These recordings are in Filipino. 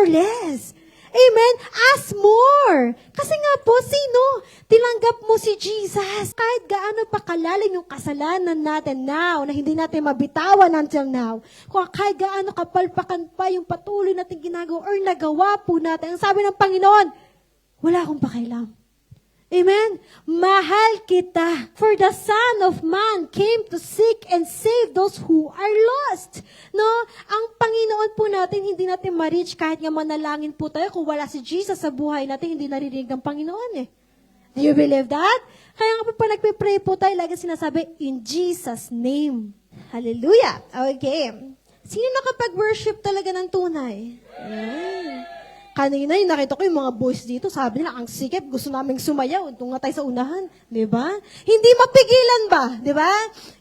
for less. Amen? Ask more. Kasi nga po, sino? Tinanggap mo si Jesus. Kahit gaano pa kalalim yung kasalanan natin now, na hindi natin mabitawan until now, kung kahit gaano kapalpakan pa yung patuloy natin ginagawa or nagawa po natin, ang sabi ng Panginoon, wala akong pakialam. Amen? Mahal kita. For the Son of Man came to seek and save those who are lost. No? Ang Panginoon po natin, hindi natin ma-reach kahit nga manalangin po tayo. Kung wala si Jesus sa buhay natin, hindi naririnig ng Panginoon eh. Do you believe that? Kaya nga pa nagpe-pray po tayo, lagi sinasabi, in Jesus' name. Hallelujah. Okay. Sino nakapag-worship talaga ng tunay? Kanina yung nakita ko yung mga boys dito, sabi nila, ang sikip, gusto naming sumayaw, doon nga tayo sa unahan, di ba? Hindi mapigilan ba, di ba?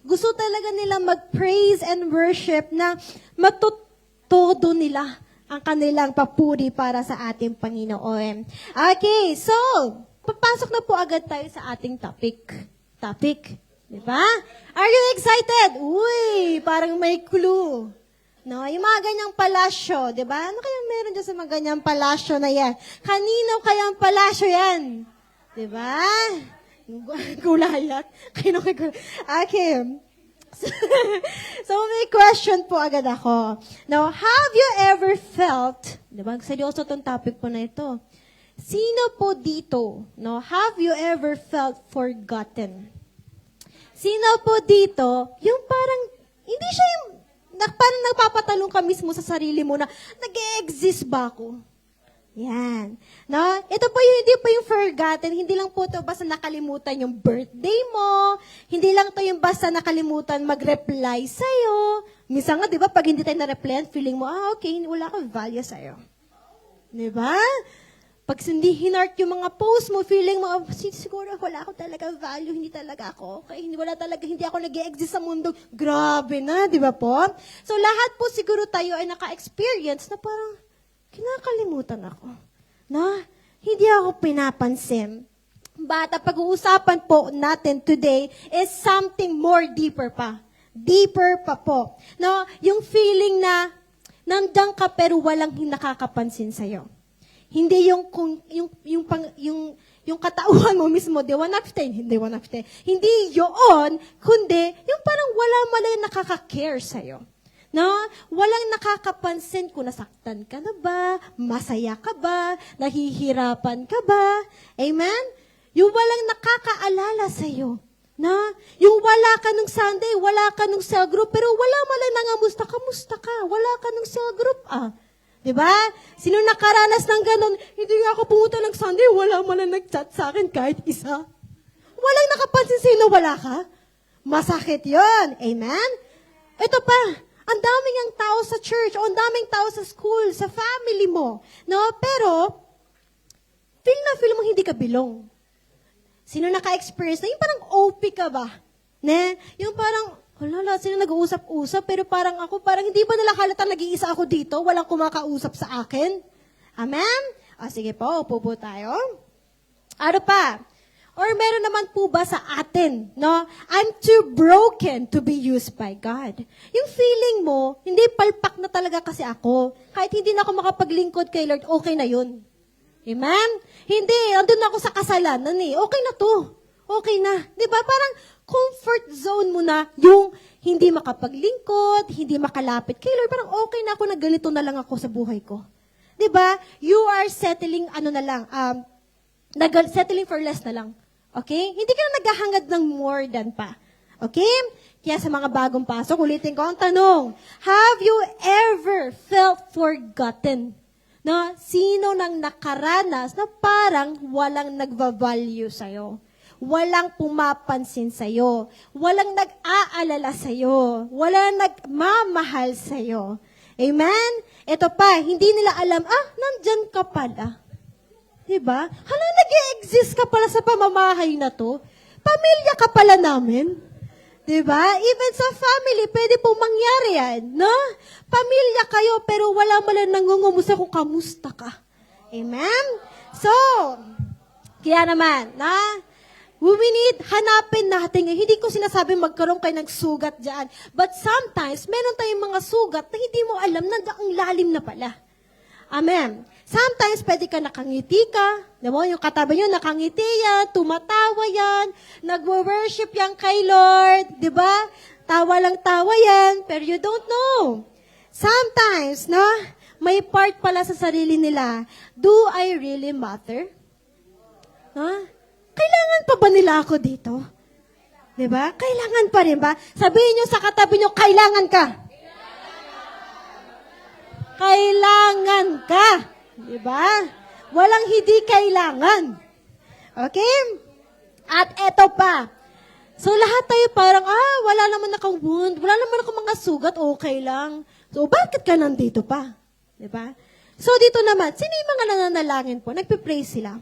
Gusto talaga nila mag-praise and worship na matutodo nila ang kanilang papuri para sa ating Panginoon. Okay, so, papasok na po agad tayo sa ating topic. Di ba? Are you excited? Uy, parang may clue. No, yung mga ganyang palasyo, di ba? Ano kaya meron dyan sa mga ganyang palasyo na yan? Kanino kaya ang palasyo yan? Di ba? Kulayat. Okay. So, may question po agad ako. Now, have you ever felt, di ba? Seryoso itong topic po na ito. Sino po dito, no? Have you ever felt forgotten? Sino po dito, yung parang, hindi siya yung, parang nagpapatalong ka mismo sa sarili mo na, nag-e-exist ba ako? Yan. No? Ito po yung, hindi po yung forgotten, hindi lang po ito basta nakalimutan yung birthday mo, hindi lang ito yung basta nakalimutan mag-reply sa'yo. Minsan nga, di ba, pag hindi tayo na-replyan, feeling mo, okay, wala akong value sa'yo. Di ba? Pag hindi hinart yung mga post mo, feeling mo, siguro wala ako talaga value, hindi talaga ako. Okay, hindi ako nag-e-exist sa mundo. Grabe na, di ba po? So lahat po siguro tayo ay naka-experience na parang kinakalimutan ako. Na, hindi ako pinapansin. But pag-uusapan po natin today is something more deeper pa. Deeper pa po. No, yung feeling na nandiyan ka pero walang nakakapansin sa'yo. Hindi yung katauhan mo mismo, di wanapte. Hindi yun, kundi yung parang wala malay nakaka-care sa'yo. No? Walang nakakapansin kung nasaktan ka na ba, masaya ka ba, nahihirapan ka ba. Amen? Yung walang nakakaalala sa'yo. Na? Yung wala ka nung Sunday, wala ka nung cell group, pero wala malay nangamusta, kamusta ka? Wala ka nung cell group, Diba? Sino nakaranas ng ganun? Hindi nga ako pumunta ng Sunday, wala man na nag-chat sa akin kahit isa. Walang nakapansin sa'yo na wala ka? Masakit yon. Amen? Ito pa, ang daming ang tao sa church, o ang daming tao sa school, sa family mo. No? Pero, feel mo hindi ka belong. Sino naka-experience na? Yung parang OP ka ba? Ne? Yung parang, wala, sila nag-uusap-usap, pero parang hindi ba nila halata nag-iisa ako dito? Walang kumakausap sa akin? Amen? Sige po, upo po tayo. Ano pa? Or meron naman po ba sa atin, no? I'm too broken to be used by God. Yung feeling mo, hindi palpak na talaga kasi ako. Kahit hindi na ako makapaglingkod kay Lord, okay na yun. Amen? Hindi, andun ako sa kasalanan eh. Okay na to. Okay na. Di ba? Parang comfort zone mo na yung hindi makapaglingkod, hindi makalapit kay Lord. Parang okay na ako na ganito na lang ako sa buhay ko. Di ba? You are settling, settling for less na lang. Okay? Hindi ka na naghahangad ng more than pa. Okay? Kaya sa mga bagong pasok, ulitin ko ang tanong, have you ever felt forgotten? No? Sino nang nakaranas na parang walang nagva-value sa'yo? Walang pumapansin sa'yo. Walang nag-aalala sa'yo. Walang nagmamahal sa'yo. Amen? Ito pa, hindi nila alam, nandyan ka pala. Diba? Hala, nag-e-exist ka pala sa pamamahay na to. Pamilya ka pala namin. Diba? Even sa family, pwede pong mangyari yan. No? Pamilya kayo, pero wala malang nangungumusta kung kamusta ka. Amen? So, kaya naman, we need, hanapin natin. Hindi ko sinasabi magkaroon kayo ng sugat dyan. But sometimes, meron tayong mga sugat na hindi mo alam na ang lalim na pala. Amen. Sometimes, pwede ka nakangiti ka. Diba? Yung katabi nyo, nakangiti yan, tumatawa yan, nagwo-worship yan kay Lord. Diba? Tawa lang tawa yan, pero you don't know. Sometimes, no, may part pala sa sarili nila, do I really matter? Huh? Kailangan pa ba nila ako dito? Diba? Kailangan pa rin ba? Sabihin nyo sa katabi nyo, kailangan ka. Kailangan ka. Diba? Walang hindi kailangan. Okay? At eto pa. So, lahat tayo parang, wala naman akong wound, wala naman akong mga sugat, okay lang. So, bakit ka nandito pa? Diba? So, dito naman, sino yung mga nananalangin po? Nagpe-pray sila.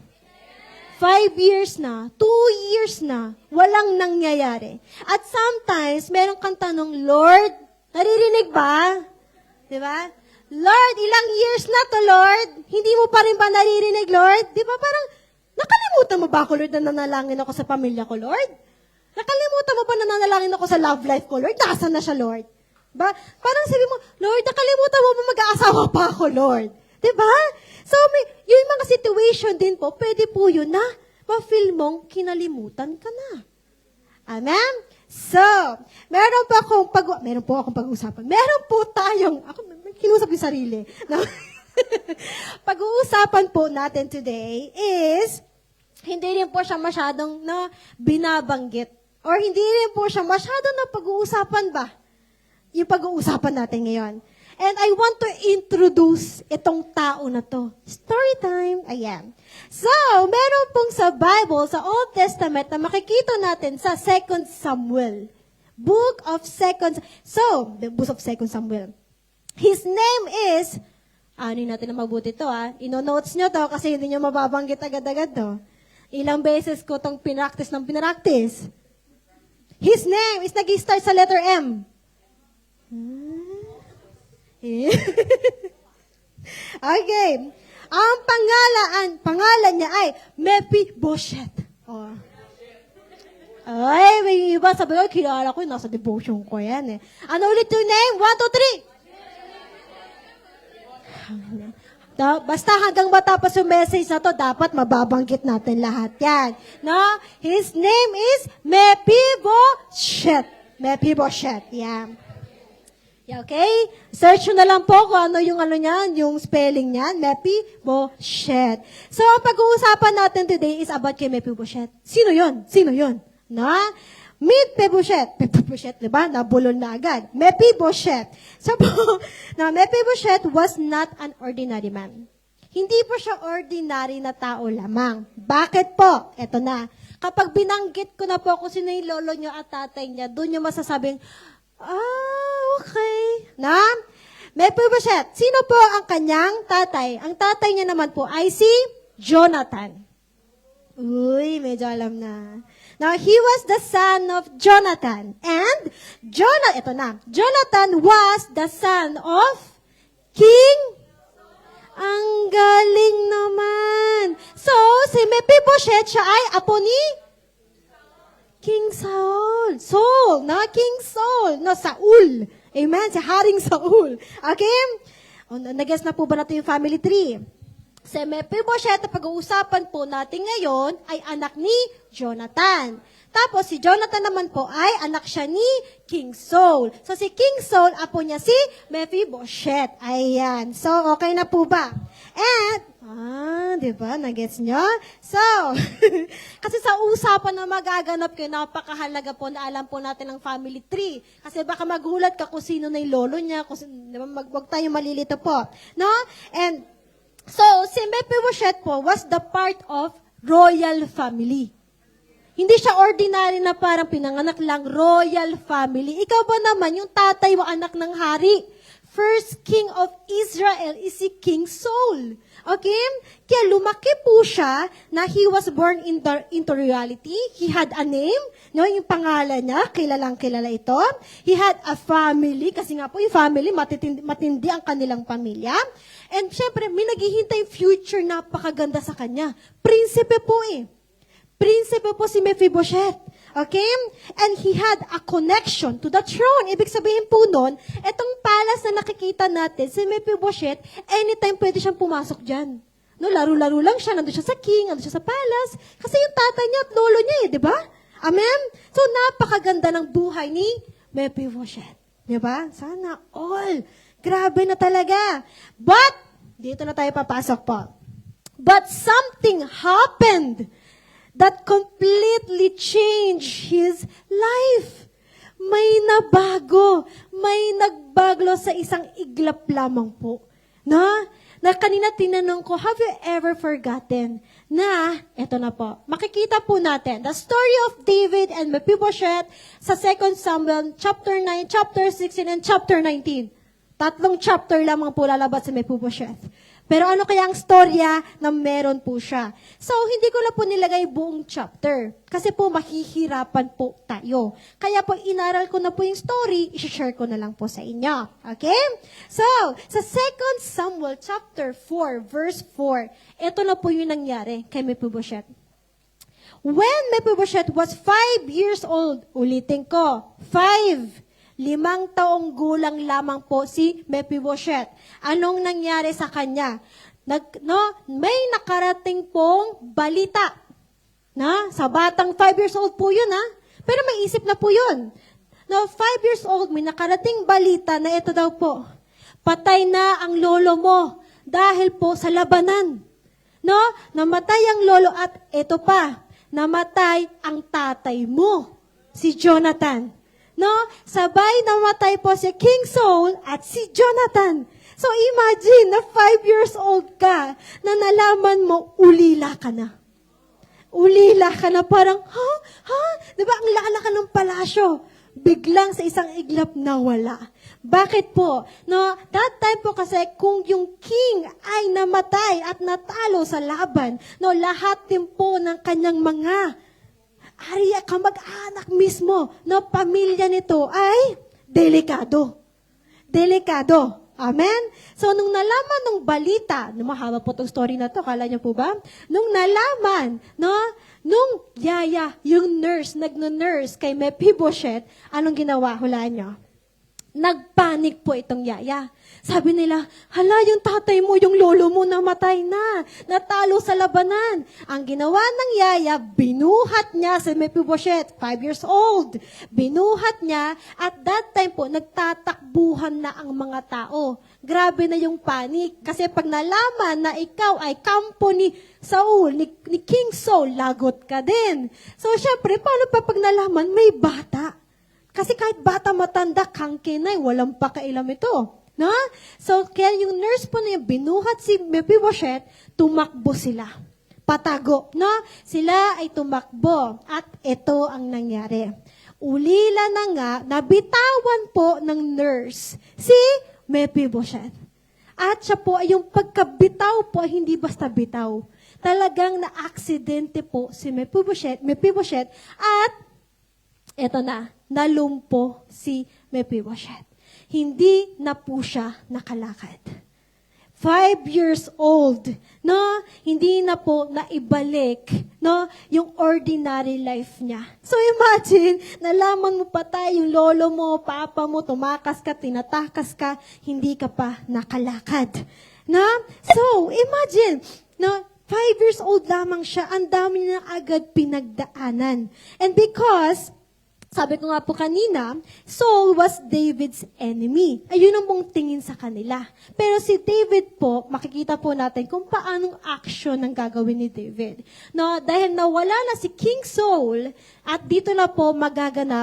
5 years na, 2 years na, walang nangyayari. At sometimes, meron kang tanong, Lord, naririnig ba? Diba? Lord, ilang years na to, Lord? Hindi mo pa rin ba naririnig, Lord? Di ba parang, nakalimutan mo ba ako, Lord, na nanalangin ako sa pamilya ko, Lord? Nakalimutan mo ba na nanalangin ako sa love life ko, Lord? Nasaan na siya, Lord? Ba? Parang sabi mo, Lord, nakalimutan mo ba mag-aasawa pa ako, Lord? Di ba? So, yung mga situation din po, pwede po yun na ma-feel mong kinalimutan ka na. Amen? So, meron po akong pag-uusapan. Meron po tayong, kinusap yung sarili. No? Pag-uusapan po natin today is, hindi rin po siya masyadong binabanggit. Or hindi rin po siya masyadong na pag-uusapan ba? Yung pag-uusapan natin ngayon. And I want to introduce itong tao na to. Story time. Ayan. So, meron pong sa Bible, sa Old Testament, na makikita natin sa 2 Samuel. Book of 2 Samuel. His name is, natin na mabuti to ino-notes nyo to kasi hindi nyo mababanggit agad-agad to. Ilang beses ko tong pinractice. His name is nag-start sa letter M. Okay. Ang pangalan niya ay Mephibosheth. Oh. Ay, may iba sabi ko, kilala ko, nasa devotion ko yan Ano ulit yung name? 1, 2, 3. Basta hanggang matapos yung message na to, dapat mababanggit natin lahat yan. No? His name is Mephibosheth. Mephibosheth. Yeah. Okay? Search nyo na lang po kung ano yung yung spelling niyan. Mephibosheth. So, ang pag-uusapan natin today is about kay Mephibosheth. Sino yun? Na? Mephibosheth, diba? Nabulol na agad. Mephibosheth. So po, Mephibosheth was not an ordinary man. Hindi po siya ordinary na tao lamang. Bakit po? Eto na. Kapag binanggit ko na po kung sino yung lolo nyo at tatay niya, doon nyo masasabing, okay. Na? Mephibosheth, sino po ang kanyang tatay? Ang tatay niya naman po ay si Jonathan. Uy, medyo alam na. Now, he was the son of Jonathan. And, Jonathan was the son of King. Ang galing naman. So, si Mephibosheth, siya ay apo ni King Saul. King Saul. Saul. Amen? Si Haring Saul. Okay? Nag-guess na po ba natin yung family tree? Si Mephibosheth, na pag-uusapan po natin ngayon, ay anak ni Jonathan. Tapos, si Jonathan naman po ay anak siya ni King Saul. So, si King Saul, apo niya si Mephibosheth. Ayan. So, okay na po ba? And, di ba? Nagets nyo? So, kasi sa usapan na magaganap kayo, napakahalaga po na alam po natin ang family tree. Kasi baka magulat ka kung sino na yung lolo niya, kung diba, wag tayo malilito po. No? And, so, si Mephibosheth po was the part of royal family. Hindi siya ordinary na parang pinanganak lang, royal family. Ikaw ba naman, yung tatay mo anak ng hari? First king of Israel is si King Saul. Okay? Kaya lumaki po siya na he was born into royalty. He had a name. No? Yung pangalan niya, kilalang kilala ito. He had a family. Kasi nga po yung family, matindi ang kanilang pamilya. And syempre, may naghihintay future napakaganda sa kanya. Prinsipe po Prinsipe po si Mephibosheth. Okay? And he had a connection to the throne. Ibig sabihin po nun, etong palace na nakikita natin, si Mephibosheth, anytime pwede siyang pumasok dyan. No, laro-laro lang siya, nandun siya sa king, nandun siya sa palace. Kasi yung tatay niya at lolo niya di ba? Amen? So, napakaganda ng buhay ni Mephibosheth. Di ba? Sana all. Grabe na talaga. But, dito na tayo papasok po. But something happened that completely changed his life. May nabago. May nagbaglo sa isang iglap lamang po. Na kanina tinanong ko, have you ever forgotten na, eto na po, makikita po natin, the story of David and Mephibosheth sa 2 Samuel, chapter 9, chapter 16, and chapter 19. 3 chapter lamang po lalabas sa Mephibosheth. Pero ano kaya ang storya na meron po siya? So, hindi ko na po nilagay buong chapter. Kasi po, mahihirapan po tayo. Kaya po, inaral ko na po yung story, isi-share ko na lang po sa inyo. Okay? So, sa 2 Samuel chapter 4, verse 4, ito na po yung nangyari kay Mephibosheth. When Mephibosheth was 5 years old, ulitin ko, 5 taong gulang lamang po si Mephibosheth. Anong nangyari sa kanya? May nakarating pong balita. Sa batang 5 years old po yun, Pero may isip na po yun. 5 years old, may nakarating balita na ito daw po. Patay na ang lolo mo dahil po sa labanan. Namatay ang lolo at ito pa, namatay ang tatay mo, si Jonathan. Sabay namatay po si King Saul at si Jonathan. So imagine na 5 years old ka na nalaman mo, ulila ka na. Ulila ka na parang, Diba, ang laka ng palasyo. Biglang sa isang iglap nawala. Bakit po? That time po kasi kung yung king ay namatay at natalo sa laban, lahat din po ng kanyang mga Arya, kamag-anak mismo, pamilya nito ay delikado. Delikado. Amen? So, nung nalaman ng balita, mahaba po itong story na to, kala niyo po ba? Nung nalaman, nung yaya, yung nurse, nagno-nurse kay Mephibosheth, anong ginawa? Hulaan niyo? Nagpanik po itong yaya. Sabi nila, hala, yung tatay mo, yung lolo mo namatay na. Natalo sa labanan. Ang ginawa ng yaya, binuhat niya si Mephibosheth, 5 years old. Binuhat niya, at that time po, nagtatakbuhan na ang mga tao. Grabe na yung panik. Kasi pag nalaman na ikaw ay kampo ni Saul, ni King Saul, lagot ka din. So, syempre, paano pa pag nalaman, may bata? Kasi kahit bata matanda, kangkinay, walang pakailam ito. So, kaya yung nurse po na yung binuhat si Mephibosheth, tumakbo sila. Patago. Sila ay tumakbo. At ito ang nangyari. Ulila na nga, nabitawan po ng nurse si Mephibosheth. At siya po, yung pagkabitaw po, hindi basta bitaw. Talagang na-aksidente po si Mephibosheth at eto na, nalumpo si Mephibosheth. Hindi na po siya nakalakad. 5 years old, hindi na po naibalik, yung ordinary life niya. So imagine, nalaman mo patay yung lolo mo, papa mo, tumakas ka, tinatakas ka, hindi ka pa nakalakad. So imagine, 5 years old lamang siya, ang dami niya agad pinagdaanan. And because sabi ko nga po kanina, Saul was David's enemy. Ayun ang mong tingin sa kanila. Pero si David po, makikita po natin kung paanong action ang gagawin ni David. Dahil nawala na si King Saul, at dito na po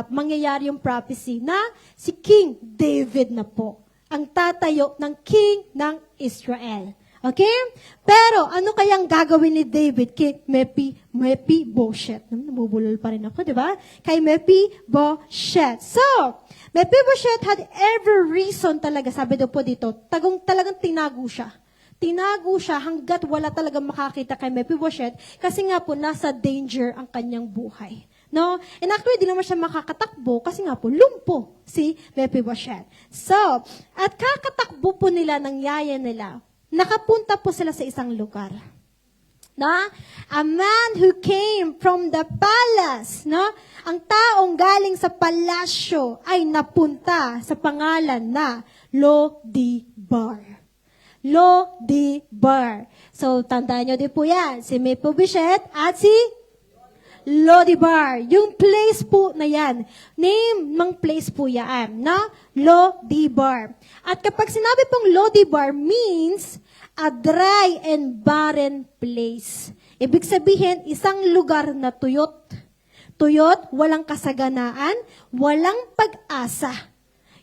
mangyayari yung prophecy na si King David na po, ang tatayo ng King ng Israel. Okay? Pero, ano kayang gagawin ni David kay Mephibosheth? Nabubulol pa rin ako, di ba? Kay Mephibosheth. So, Mephibosheth had every reason talaga, sabi daw po dito, talagang tinago siya. Tinago siya hanggat wala talagang makakita kay Mephibosheth kasi nga po, nasa danger ang kanyang buhay. And actually, di naman siya makakatakbo kasi nga po, lumpo si Mephibosheth. So, at kakatakbo po nila ng yaya nila, nakapunta po sila sa isang lugar. Na? A man who came from the palace, no? Ang taong galing sa palasyo ay napunta sa pangalan na Lo-debar. Lo-debar. So, tandaan nyo din po yan. Si Mephibosheth at si Lo-debar. Yung place po na yan. Name ng place po yan. Na? Lo-debar. At kapag sinabi pong Lo-debar means a dry and barren place. Ibig sabihin, isang lugar na tuyot. Tuyot, walang kasaganaan, walang pag-asa.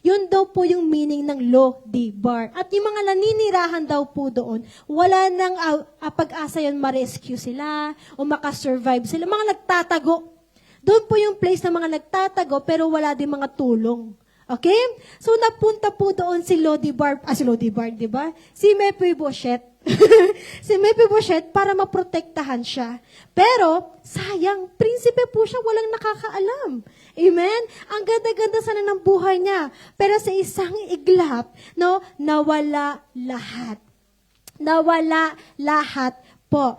Yun daw po yung meaning ng Lo-debar. At yung mga naninirahan daw po doon, wala nang pag-asa yun ma-rescue sila o makasurvive sila. Mga nagtatago. Doon po yung place ng mga nagtatago pero wala din mga tulong. Okay? So, napunta po doon si Lo-debar, si Lo-debar, di ba? Si Mephibosheth. Si Mephibosheth para maprotektahan siya. Pero, sayang, prinsipe po siya, walang nakakaalam. Amen? Ang ganda-ganda sana ng buhay niya. Pero sa isang iglap, no, nawala lahat. Nawala lahat po.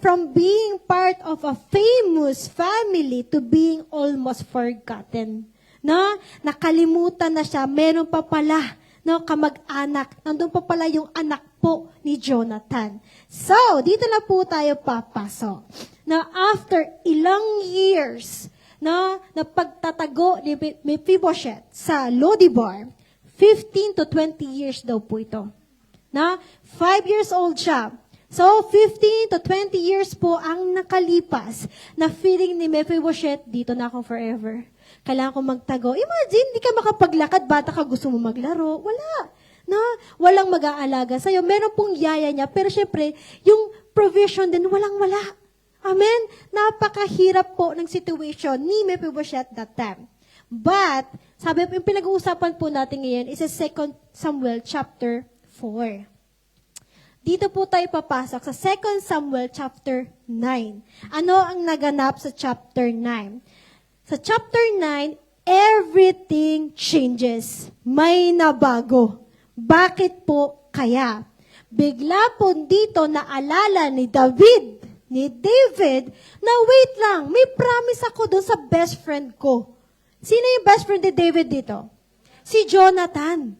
From being part of a famous family to being almost forgotten. No? Nakalimutan na siya. Meron pa pala, no, kamag-anak. Nandun pa pala yung anak po ni Jonathan. So, dito na po tayo papasok. Now, after ilang years, no, na pagtatago ni Mephibosheth sa Lo-debar, 15 to 20 years daw po ito. Na, 5 years old siya. So, 15 to 20 years po ang nakalipas na feeling ni Mephibosheth, dito na ako forever. Kailangan ko magtago. Imagine, di ka makapaglakad, bata ka, gusto mo maglaro. Wala. Na, walang mag-aalaga sa'yo. Meron pong yaya niya, pero syempre, yung provision din, walang-wala. Amen? Napakahirap po ng situation ni Mephibosheth that time. But, sabi po, yung pinag-uusapan po natin ngayon is 2 Samuel chapter 4. Dito po tayo papasok sa 2 Samuel chapter 9. Ano ang naganap sa chapter 9? Sa chapter 9, everything changes. May nabago. Bakit po kaya? Bigla po dito naalala ni David, na wait lang, may promise ako doon sa best friend ko. Sino yung best friend ni David dito? Si Jonathan.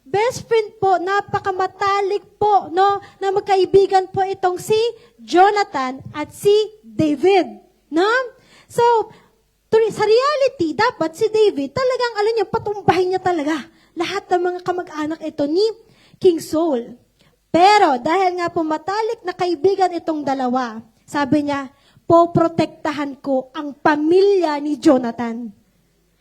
Best friend po, napakamatalik po, no, na magkaibigan po itong si Jonathan at si David. No? So, sa reality, dapat si David, talagang, alam niya, patumbahin niya talaga lahat ng mga kamag-anak ito ni King Saul. Pero, dahil nga po matalik na kaibigan itong dalawa, sabi niya, poprotektahan ko ang pamilya ni Jonathan.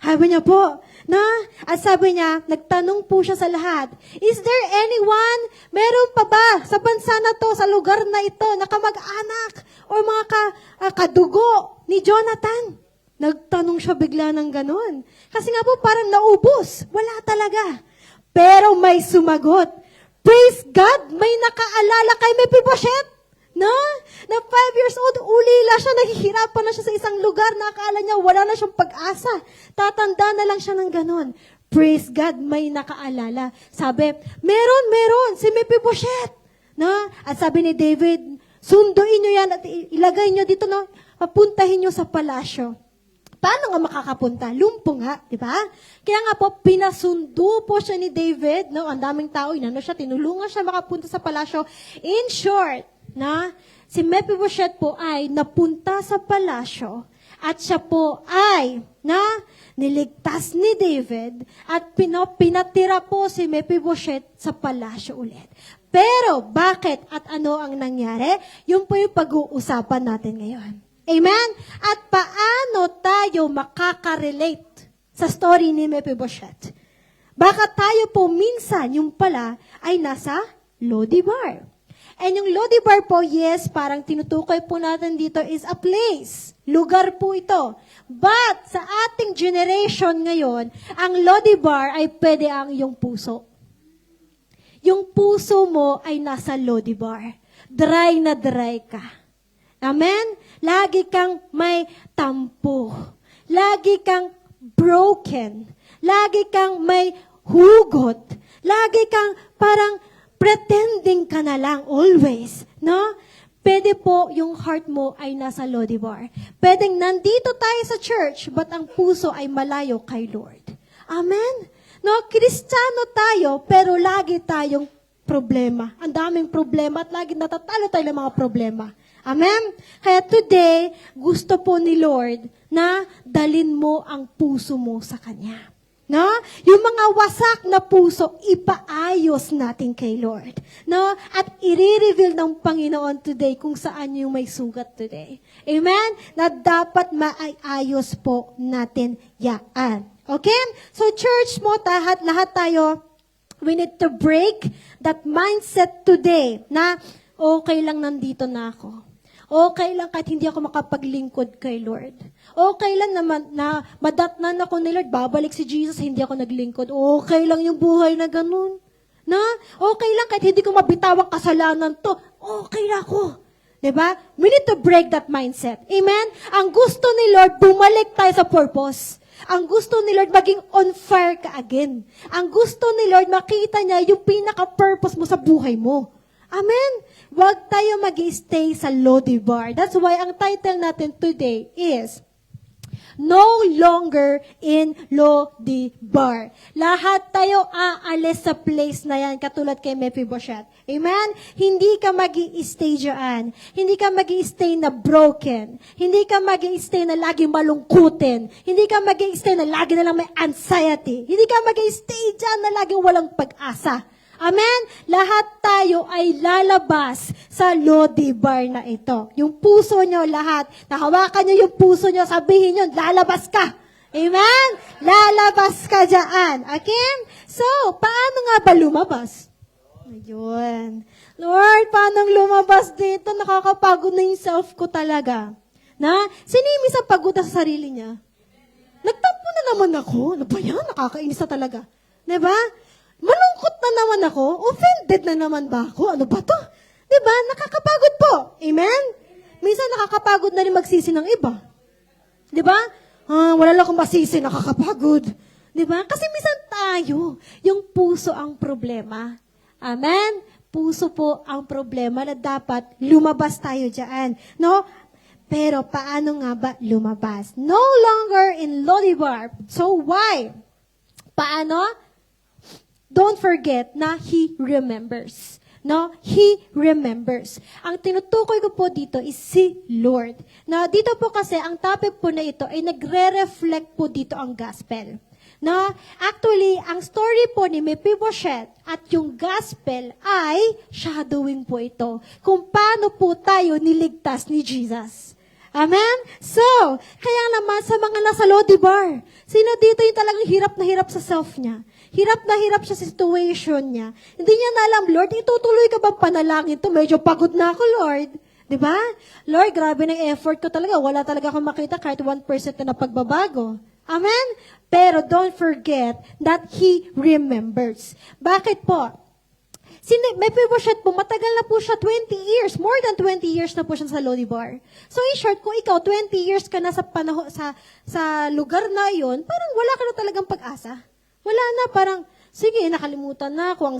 Sabi niya po, na? At sabi niya, nagtanong po siya sa lahat, is there anyone, meron pa ba sa bansa na to, sa lugar na ito, na kamag-anak o mga kadugo ni Jonathan? Nagtanong siya bigla ng ganon. Kasi nga po parang naubos. Wala talaga. Pero may sumagot. Praise God, may nakaalala kay Mephibosheth. No? Na 5 years old, ulila siya, naghihirapan na siya sa isang lugar, nakakala niya, wala na siyang pag-asa. Tatanda na lang siya ng ganon. Praise God, may nakaalala. Sabi, meron, si Mephibosheth. No? At sabi ni David, sunduin niyo yan at ilagay niyo dito, no? Papuntahin niyo sa palasyo. Paano nga makakapunta? Lumpo nga, di ba? Kaya nga po, pinasundo po siya ni David, no? Ang daming tao, inano siya, tinulungan siya makapunta sa palasyo. In short, na, si Mephibosheth po ay napunta sa palasyo at siya po ay, na, niligtas ni David at pinatira po si Mephibosheth sa palasyo ulit. Pero, bakit at ano ang nangyari? Yun po yung pag-uusapan natin ngayon. Amen? At paano tayo makaka-relate sa story ni Mephibosheth? Baka tayo po minsan, yung pala, ay nasa Lo-debar. And yung Lo-debar po, yes, parang tinutukoy po natin dito is a place. Lugar po ito. But sa ating generation ngayon, ang Lo-debar ay pwede ang iyong puso. Yung puso mo ay nasa Lo-debar. Dry na dry ka. Amen? Lagi kang may tampo. Lagi kang broken. Lagi kang may hugot. Lagi kang parang pretending ka na lang always. No? Pwede po yung heart mo ay nasa Lodibar. Pwedeng nandito tayo sa church, but ang puso ay malayo kay Lord. Amen? No, Kristiyano tayo, pero lagi tayong problema. Ang daming problema at lagi natatalo tayo ng mga problema. Amen? Kaya today, gusto po ni Lord na dalin mo ang puso mo sa Kanya. No? Yung mga wasak na puso, ipaayos natin kay Lord. No? At i-reveal ng Panginoon today kung saan yung may sugat today. Amen? Na dapat maayos po natin yan. Okay? So church mo, lahat tayo, we need to break that mindset today na okay lang nandito na ako. Okay lang kahit hindi ako makapaglingkod kay Lord. Okay lang naman na madatnan ako ni Lord, babalik si Jesus, hindi ako naglingkod. Okay lang yung buhay na ganun. Na? Okay lang kahit hindi ko mabitawang kasalanan to. Okay lang ako. Diba? We need to break that mindset. Amen? Ang gusto ni Lord, bumalik tayo sa purpose. Ang gusto ni Lord, maging on fire ka again. Ang gusto ni Lord, makita niya yung pinaka-purpose mo sa buhay mo. Amen? Huwag tayo mag-stay sa Lodibar. That's why ang title natin today is No Longer in Lodibar. Lahat tayo aalis sa place na yan, katulad kay Mephibosheth. Amen? Hindi ka mag-i-stay dyan. Hindi ka mag-i-stay na broken. Hindi ka mag-i-stay na lagi malungkutin. Hindi ka mag-i-stay na lagi na lang may anxiety. Hindi ka mag-i-stay dyan na lagi walang pag-asa. Amen? Lahat tayo ay lalabas sa Lodibar na ito. Yung puso nyo lahat, nahawakan nyo yung puso nyo, sabihin nyo, lalabas ka. Amen? Lalabas ka dyan. Okay? So, paano nga ba lumabas? Ayun. Lord, paano lumabas dito? Nakakapagod na yung self ko talaga. Na? Sino yung minsan pagod sa sarili niya? Nagtampo na naman ako. Ano ba yan? Nakakainis na talaga. Diba? Malungkot na naman ako. Offended na naman ba ako? Ano ba to? Diba? Nakakapagod po. Amen? Minsan nakakapagod na rin magsisi ng iba. Diba? Wala lang akong masisi, nakakapagod. Diba? Kasi minsan tayo, yung puso ang problema. Amen? Puso po ang problema na dapat lumabas tayo dyan. No? Pero paano nga ba lumabas? No longer in Lodibar. So why? Paano? Don't forget na He remembers. No? He remembers. Ang tinutukoy ko po dito is si Lord. Na dito po kasi, ang topic po na ito ay nagre-reflect po dito ang gospel. No? Actually, ang story po ni Mephibosheth at yung gospel ay shadowing po ito. Kung paano po tayo niligtas ni Jesus. Amen? So, kaya naman sa mga nasa Lodibar, sino dito yung talagang hirap na hirap sa self niya? Hirap na hirap siya sa situation niya. Hindi niya na alam, Lord, itutuloy ka bang panalangin to? Medyo pagod na ako, Lord. Diba? Lord, grabe ng effort ko talaga. Wala talaga akong makita kahit 1% na pagbabago. Amen? Pero don't forget that He remembers. Bakit po? Mephibosheth po, matagal na po siya, 20 years. More than 20 years na po siya sa Lodibar. So in short, kung ikaw 20 years ka na sa lugar na yon, parang wala ka na talagang pag-asa. Wala na, parang, sige, nakalimutan na ako, ang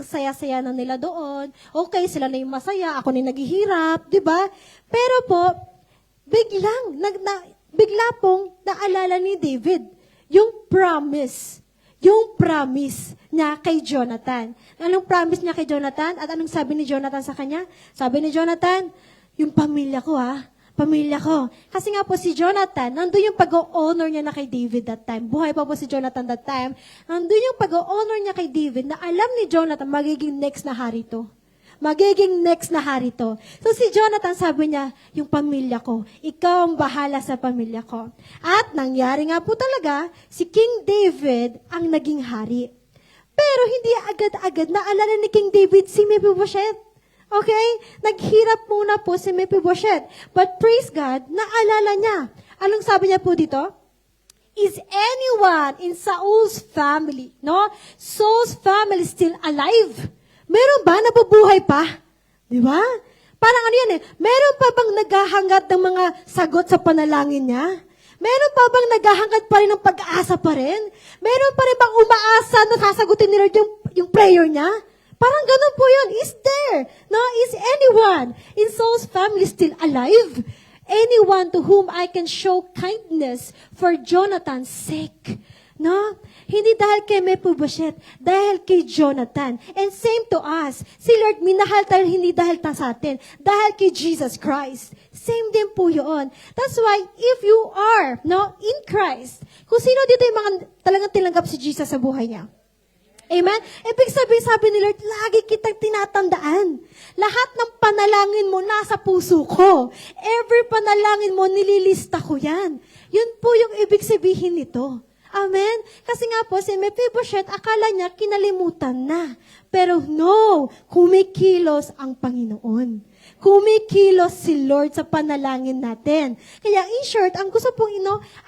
saya-saya na nila doon. Okay, sila na yung masaya, ako na yung naghihirap, di ba? Pero po, bigla pong naalala ni David, yung promise niya kay Jonathan. Anong promise niya kay Jonathan? At anong sabi ni Jonathan sa kanya? Sabi ni Jonathan, yung pamilya ko pamilya ko. Kasi nga po si Jonathan, nandun yung pag-o-honor niya na kay David that time. Buhay pa po si Jonathan that time. Nandun yung pag-o-honor niya kay David na alam ni Jonathan magiging next na hari to. Magiging next na hari to. So si Jonathan sabi niya, yung pamilya ko, ikaw ang bahala sa pamilya ko. At nangyari nga po talaga, si King David ang naging hari. Pero hindi agad-agad naalala ni King David si Mephibosheth. Okay? Naghirap muna po si Mephibosheth. But praise God, naalala niya. Anong sabi niya po dito? Is anyone in Saul's family, no? Saul's family still alive? Meron ba? Nabubuhay pa? Di ba? Parang ano yan meron pa bang naghahangad ng mga sagot sa panalangin niya? Meron pa bang naghahangad pa rin ng pag-asa pa rin? Meron pa rin bang umaasa na sasagutin ni Lord yung prayer niya? Parang ganun po yun. Is there? No? Is anyone anyone in Saul's family still alive? Anyone to whom I can show kindness for Jonathan's sake? No? Hindi dahil kay Mephibosheth, dahil kay Jonathan. And same to us. Si Lord, minahal tayo hindi dahil sa atin, dahil kay Jesus Christ. Same din po yun. That's why, if you are, in Christ, kung sino dito yung mga talagang tinanggap si Jesus sa buhay niya. Amen? Ibig sabihin, sabi ni Lord, lagi kitang tinatandaan. Lahat ng panalangin mo nasa puso ko. Every panalangin mo, nililista ko yan. Yun po yung ibig sabihin nito. Amen? Kasi nga po, si Mephibosheth, akala niya kinalimutan na. Pero no, kumikilos ang Panginoon. Kumikilos si Lord sa panalangin natin. Kaya in short, ang gusto pong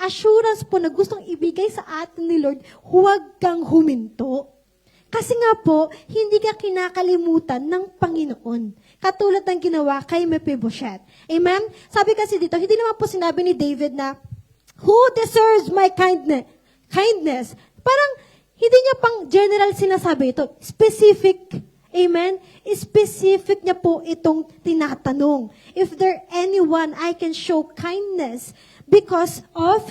assurance po na gustong ibigay sa atin ni Lord, huwag kang huminto. Kasi nga po, hindi ka kinakalimutan ng Panginoon. Katulad ng ginawa kay Mephibosheth. Amen? Sabi kasi dito, hindi naman po sinabi ni David na, who deserves my kindness? Parang, hindi niya pang general sinasabi ito. Specific. Amen? Specific niya po itong tinatanong. If there anyone I can show kindness because of,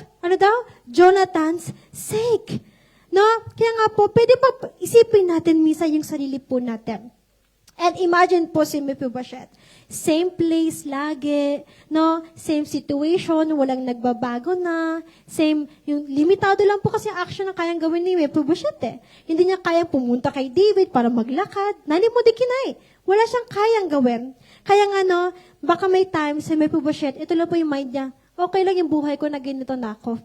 Jonathan's sake. No? Kaya nga po, pwede pa isipin natin misa yung sarili po natin. And imagine po si Mephibosheth. Same place lagi, no? Same situation, walang nagbabago na. Same, yung limitado lang po kasi action na kayang gawin ni Mephibosheth eh. Hindi niya kayang pumunta kay David para maglakad. Nani mo di kinay. Wala siyang kayang gawin. Kaya nga baka may time si Mephibosheth, ito lang po yung mind niya, okay lang yung buhay ko na ganito na ako.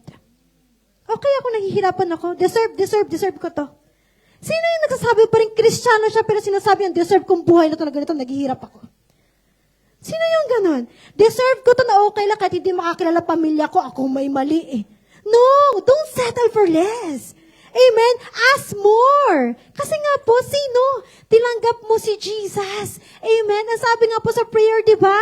Okay ako, nahihirapan ako. Deserve ko to. Sino yung nagsasabi pa rin Kristiyano siya pero sinasabi yung deserve kong buhay na to na ganito, naghihirap ako? Sino yung ganon? Deserve ko to na okay lang kahit hindi makakilala pamilya ko, ako may mali eh. No, don't settle for less. Amen? Ask more. Kasi nga po, sino? Tinanggap mo si Jesus. Amen? Ang sabi nga po sa prayer, di ba?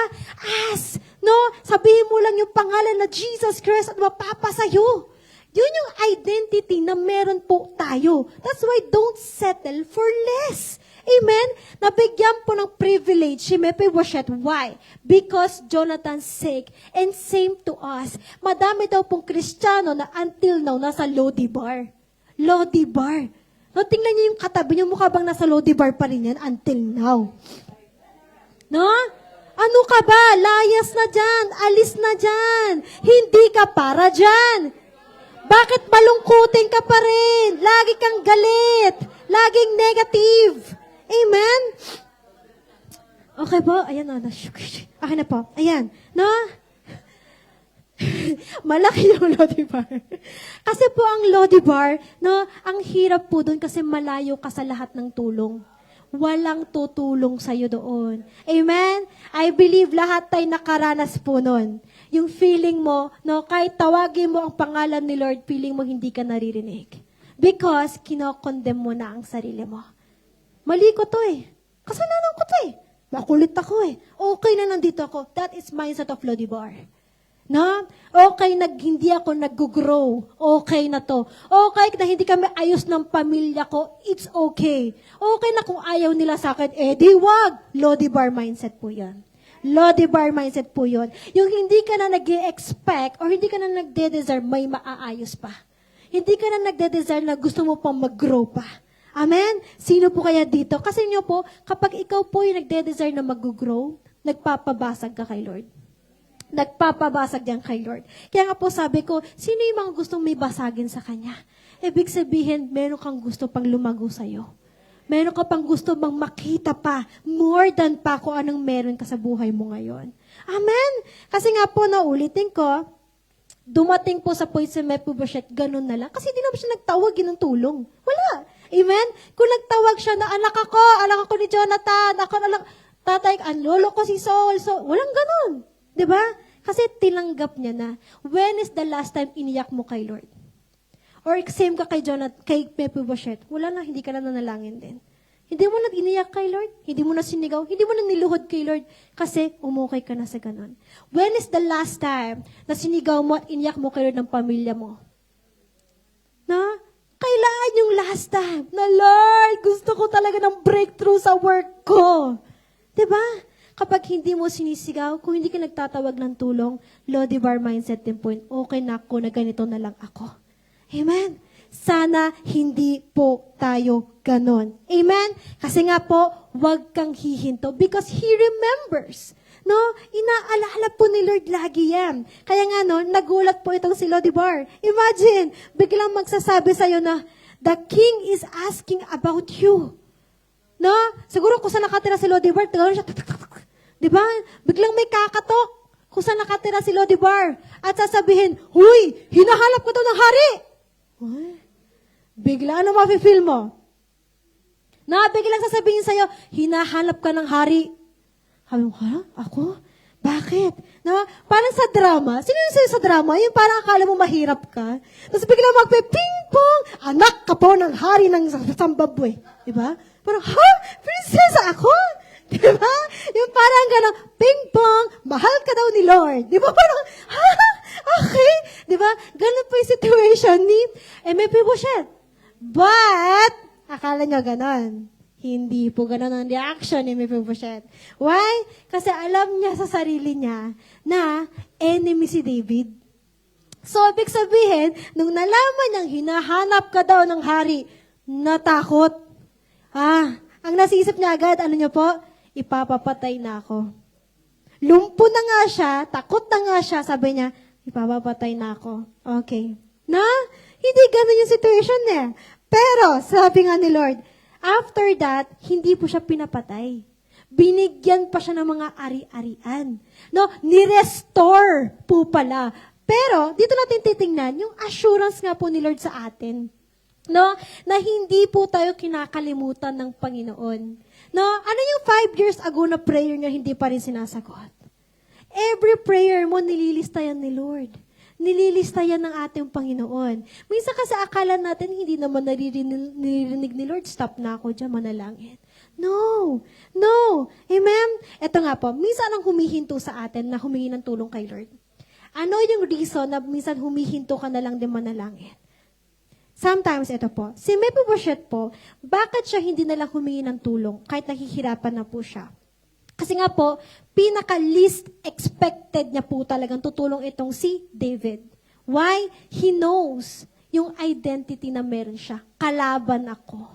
Ask. No? Sabihin mo lang yung pangalan na Jesus Christ at mapapasayo. Yun yung identity na meron po tayo. That's why don't settle for less. Amen? Nabigyan po ng privilege si Mephibosheth. Why? Because Jonathan's sake. And same to us. Madami daw pong Kristiyano na until now nasa Lodibar. Lodibar. No, tingnan niyo yung katabi niyo, mukha bang nasa Lodibar pa rin yan until now. No? Ano ka ba? Layas na dyan. Alis na dyan. Hindi ka para dyan. Bakit malungkutin ka pa rin? Lagi kang galit. Laging negative. Amen? Okay po? Ayan na. Okay na po. Ayan. No? Malaki yung Lodibar. Kasi po ang Lodibar, no, ang hirap po doon kasi malayo ka sa lahat ng tulong. Walang tutulong sa'yo doon. Amen? I believe lahat tayo nakaranas po noon. Yung feeling mo, no, kahit tawagin mo ang pangalan ni Lord, feeling mo hindi ka naririnig. Because kinokondem mo na ang sarili mo. Mali ko to eh. Kasalanan ko to eh. Makulit ako eh. Okay na nandito ako. That is mindset of Lodibar. No? Okay, hindi ako nag-grow. Okay na to. Okay na hindi kami ayos ng pamilya ko. It's okay. Okay na kung ayaw nila sa akin, di wag. Lodibar mindset po yan. Lodibar mindset po yun. Yung hindi ka na nag-expect or hindi ka na nagde-desire, may maaayos pa. Hindi ka na nagde-desire na gusto mo pang mag-grow pa. Amen? Sino po kaya dito? Kasi nyo po, kapag ikaw po yung nagde-desire na mag-grow, nagpapabasag ka kay Lord. Nagpapabasag yan kay Lord. Kaya nga po sabi ko, sino yung mga gustong may basagin sa Kanya? Ibig sabihin, meron kang gusto pang lumago sa'yo. Meron ka pang gusto bang makita pa, more than pa kung anong meron ka sa buhay mo ngayon. Amen? Kasi nga po, naulitin ko, dumating po sa point sa Mephibosheth, ganun na lang. Kasi hindi naman siya nagtawag ng tulong. Wala. Amen? Kung nagtawag siya na, anak ako ni Jonathan, ako na lang, tatay, ang lolo ko si Saul, so, walang ganun. Diba? Kasi tinanggap niya na, when is the last time iniyak mo kay Lord? Or same ka kay Mephibosheth, wala na, hindi ka na nanalangin din. Hindi mo na iniyak kay Lord, hindi mo na sinigaw, hindi mo na niluhod kay Lord, kasi umukay ka na sa ganun. When is the last time na sinigaw mo at iniyak mo kay Lord ng pamilya mo? Na? Kailangan yung last time na, Lord, gusto ko talaga ng breakthrough sa work ko. Diba? kapag hindi mo sinisigaw, kung hindi ka nagtatawag ng tulong, Lodibar mindset din po, okay na ako na ganito na lang ako. Amen? Sana hindi po tayo ganon. Amen? Kasi nga po, wag kang hihinto because He remembers. No? Inaalala po ni Lord lagi yan. Kaya nga no, nagulat po itong si Lodibar. Imagine, biglang magsasabi sa'yo na, the King is asking about you. No? Siguro kung saan nakatira si Lodibar, tagalan siya, di ba? Biglang may kakatok kung saan nakatira si Lodibar. At sasabihin, huy, hinahanap ko daw ng hari. Ay, bigla, ano mafe-feel mo? Na biglang sasabihin sa'yo, hinahanap ka ng hari. Sabi mo, ha? Ako? Bakit? No? Parang sa drama. Sino yung sa'yo sa drama? Yung parang akala mo mahirap ka. Tapos biglang magpe-ping-pong, anak ka po ng hari ng Zimbabwe. Diba? Parang, ha? Prinsesa ako? Diba? Yung parang gano'n, ping-pong, mahal ka daw ni Lord. Diba? Parang, ha? Okay? Diba? Ganun po yung situation ni Mephibosheth. But, akala nyo gano'n. Hindi po gano'n ang reaction ni Mephibosheth. Why? Kasi alam niya sa sarili niya na enemy si David. So, ibig sabihin, nung nalaman niyang hinahanap ka daw ng hari, natakot. Ang nasiisip niya agad, ano niyo po? Ipapapatay na ako. Lumpo na nga siya, takot na nga siya, sabi niya, ipapapatay na ako. Okay. Na? Hindi ganun yung situation niya. Pero, sabi nga ni Lord, after that, hindi po siya pinapatay. Binigyan pa siya ng mga ari-arian. No? Ni-restore po pala. Pero, dito natin titingnan, yung assurance nga po ni Lord sa atin. No? Na hindi po tayo kinakalimutan ng Panginoon. No? Ano yung 5 years ago na prayer niya hindi pa rin sinasagot? Every prayer mo, nililista yan ni Lord. Nililista yan ng ating Panginoon. Minsan kasi akala natin hindi naman naririnig ni Lord, stop na ako dyan, manalangin. No. No. Amen? Ito nga po, minsan ang humihinto sa atin na humingi ng tulong kay Lord. Ano yung reason na minsan humihinto ka na lang din manalangin? Sometimes, ito po, si Mephibosheth po, bakit siya hindi na lang humingi ng tulong kahit nahihirapan na po siya? Kasi nga po, pinaka-least expected niya po talagang tutulong itong si David. Why? He knows yung identity na meron siya. Kalaban ako.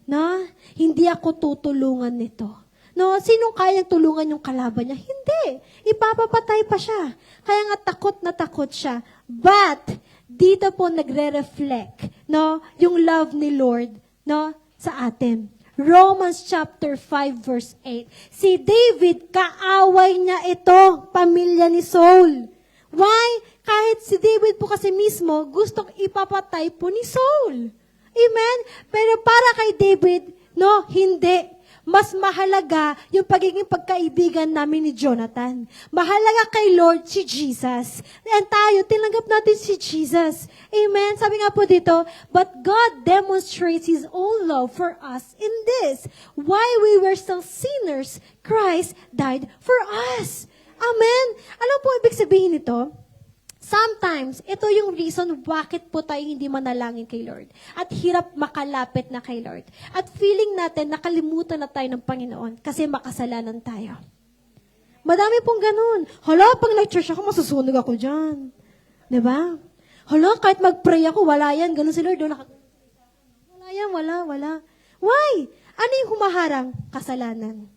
Na? Hindi ako tutulungan nito. No, sinong kayang tulungan yung kalaban niya? Hindi. Ipapapatay pa siya. Kaya nga takot na takot siya. But, dito po nagre-reflect, no, yung love ni Lord, no, sa atin. Romans chapter 5 verse 8. Si David, kaaway niya ito, pamilya ni Saul. Why? Kahit si David po kasi mismo, gustong ipapatay po ni Saul. Amen? Pero para kay David, no, hindi. Mas mahalaga yung pagiging pagkaibigan namin ni Jonathan. Mahalaga kay Lord si Jesus. And tayo, tinanggap natin si Jesus. Amen? Sabi nga po dito, but God demonstrates His own love for us in this. While we were still sinners, Christ died for us. Amen? Alam po ibig sabihin nito? Sometimes, ito yung reason bakit po tayo hindi manalangin kay Lord. At hirap makalapit na kay Lord. At feeling natin, nakalimutan na tayo ng Panginoon kasi makasalanan tayo. Madami pong ganun. Hala, pag nag-church ako, masusunog ako dyan. Diba? Hala, kahit mag-pray ako, wala yan. Ganun si Lord. Wala yan, wala. Why? Ano yung humaharang? Kasalanan.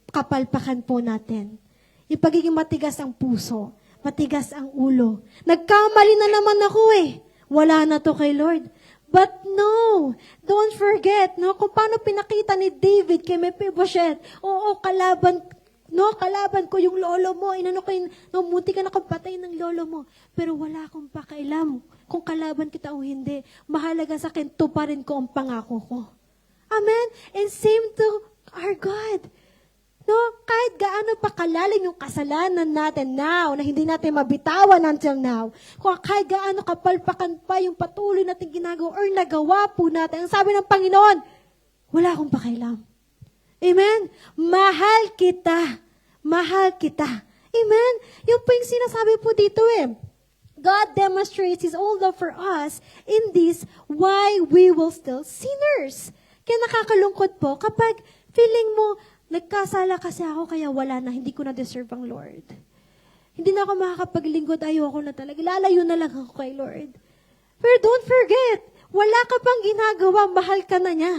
Kapalpakan po natin. Yung pagiging matigas ang puso. Matigas ang ulo. Nagkamali na naman ako eh. Wala na to kay Lord. But no, don't forget, no, kung paano pinakita ni David kay Mephibosheth. Oo, kalaban ko yung lolo mo. Inano ko munti ka na kang patay ng lolo mo. Pero wala akong pakailam kung kalaban kita o hindi. Mahalaga sa akin, tuparin ko ang pangako ko. Amen? And same to our God. No, kahit gaano pa kalalim yung kasalanan natin now, na hindi natin mabitawan until now, kung kahit gaano kapalpakan pa yung patuloy natin ginagawa or nagawa po natin, ang sabi ng Panginoon, wala akong pakialam. Amen? Mahal kita. Mahal kita. Amen? Yung po yung sinasabi po dito eh. God demonstrates His own love for us in this, why we will still sinners. Kaya nakakalungkot po kapag feeling mo, Nagkasala kasi ako kaya wala na, hindi ko na deserve ang Lord. Hindi na ako makakapaglingkod, ayoko na talaga. Lalayo na lang ako kay Lord. Pero don't forget, wala ka pang ginagawa, mahal ka na niya.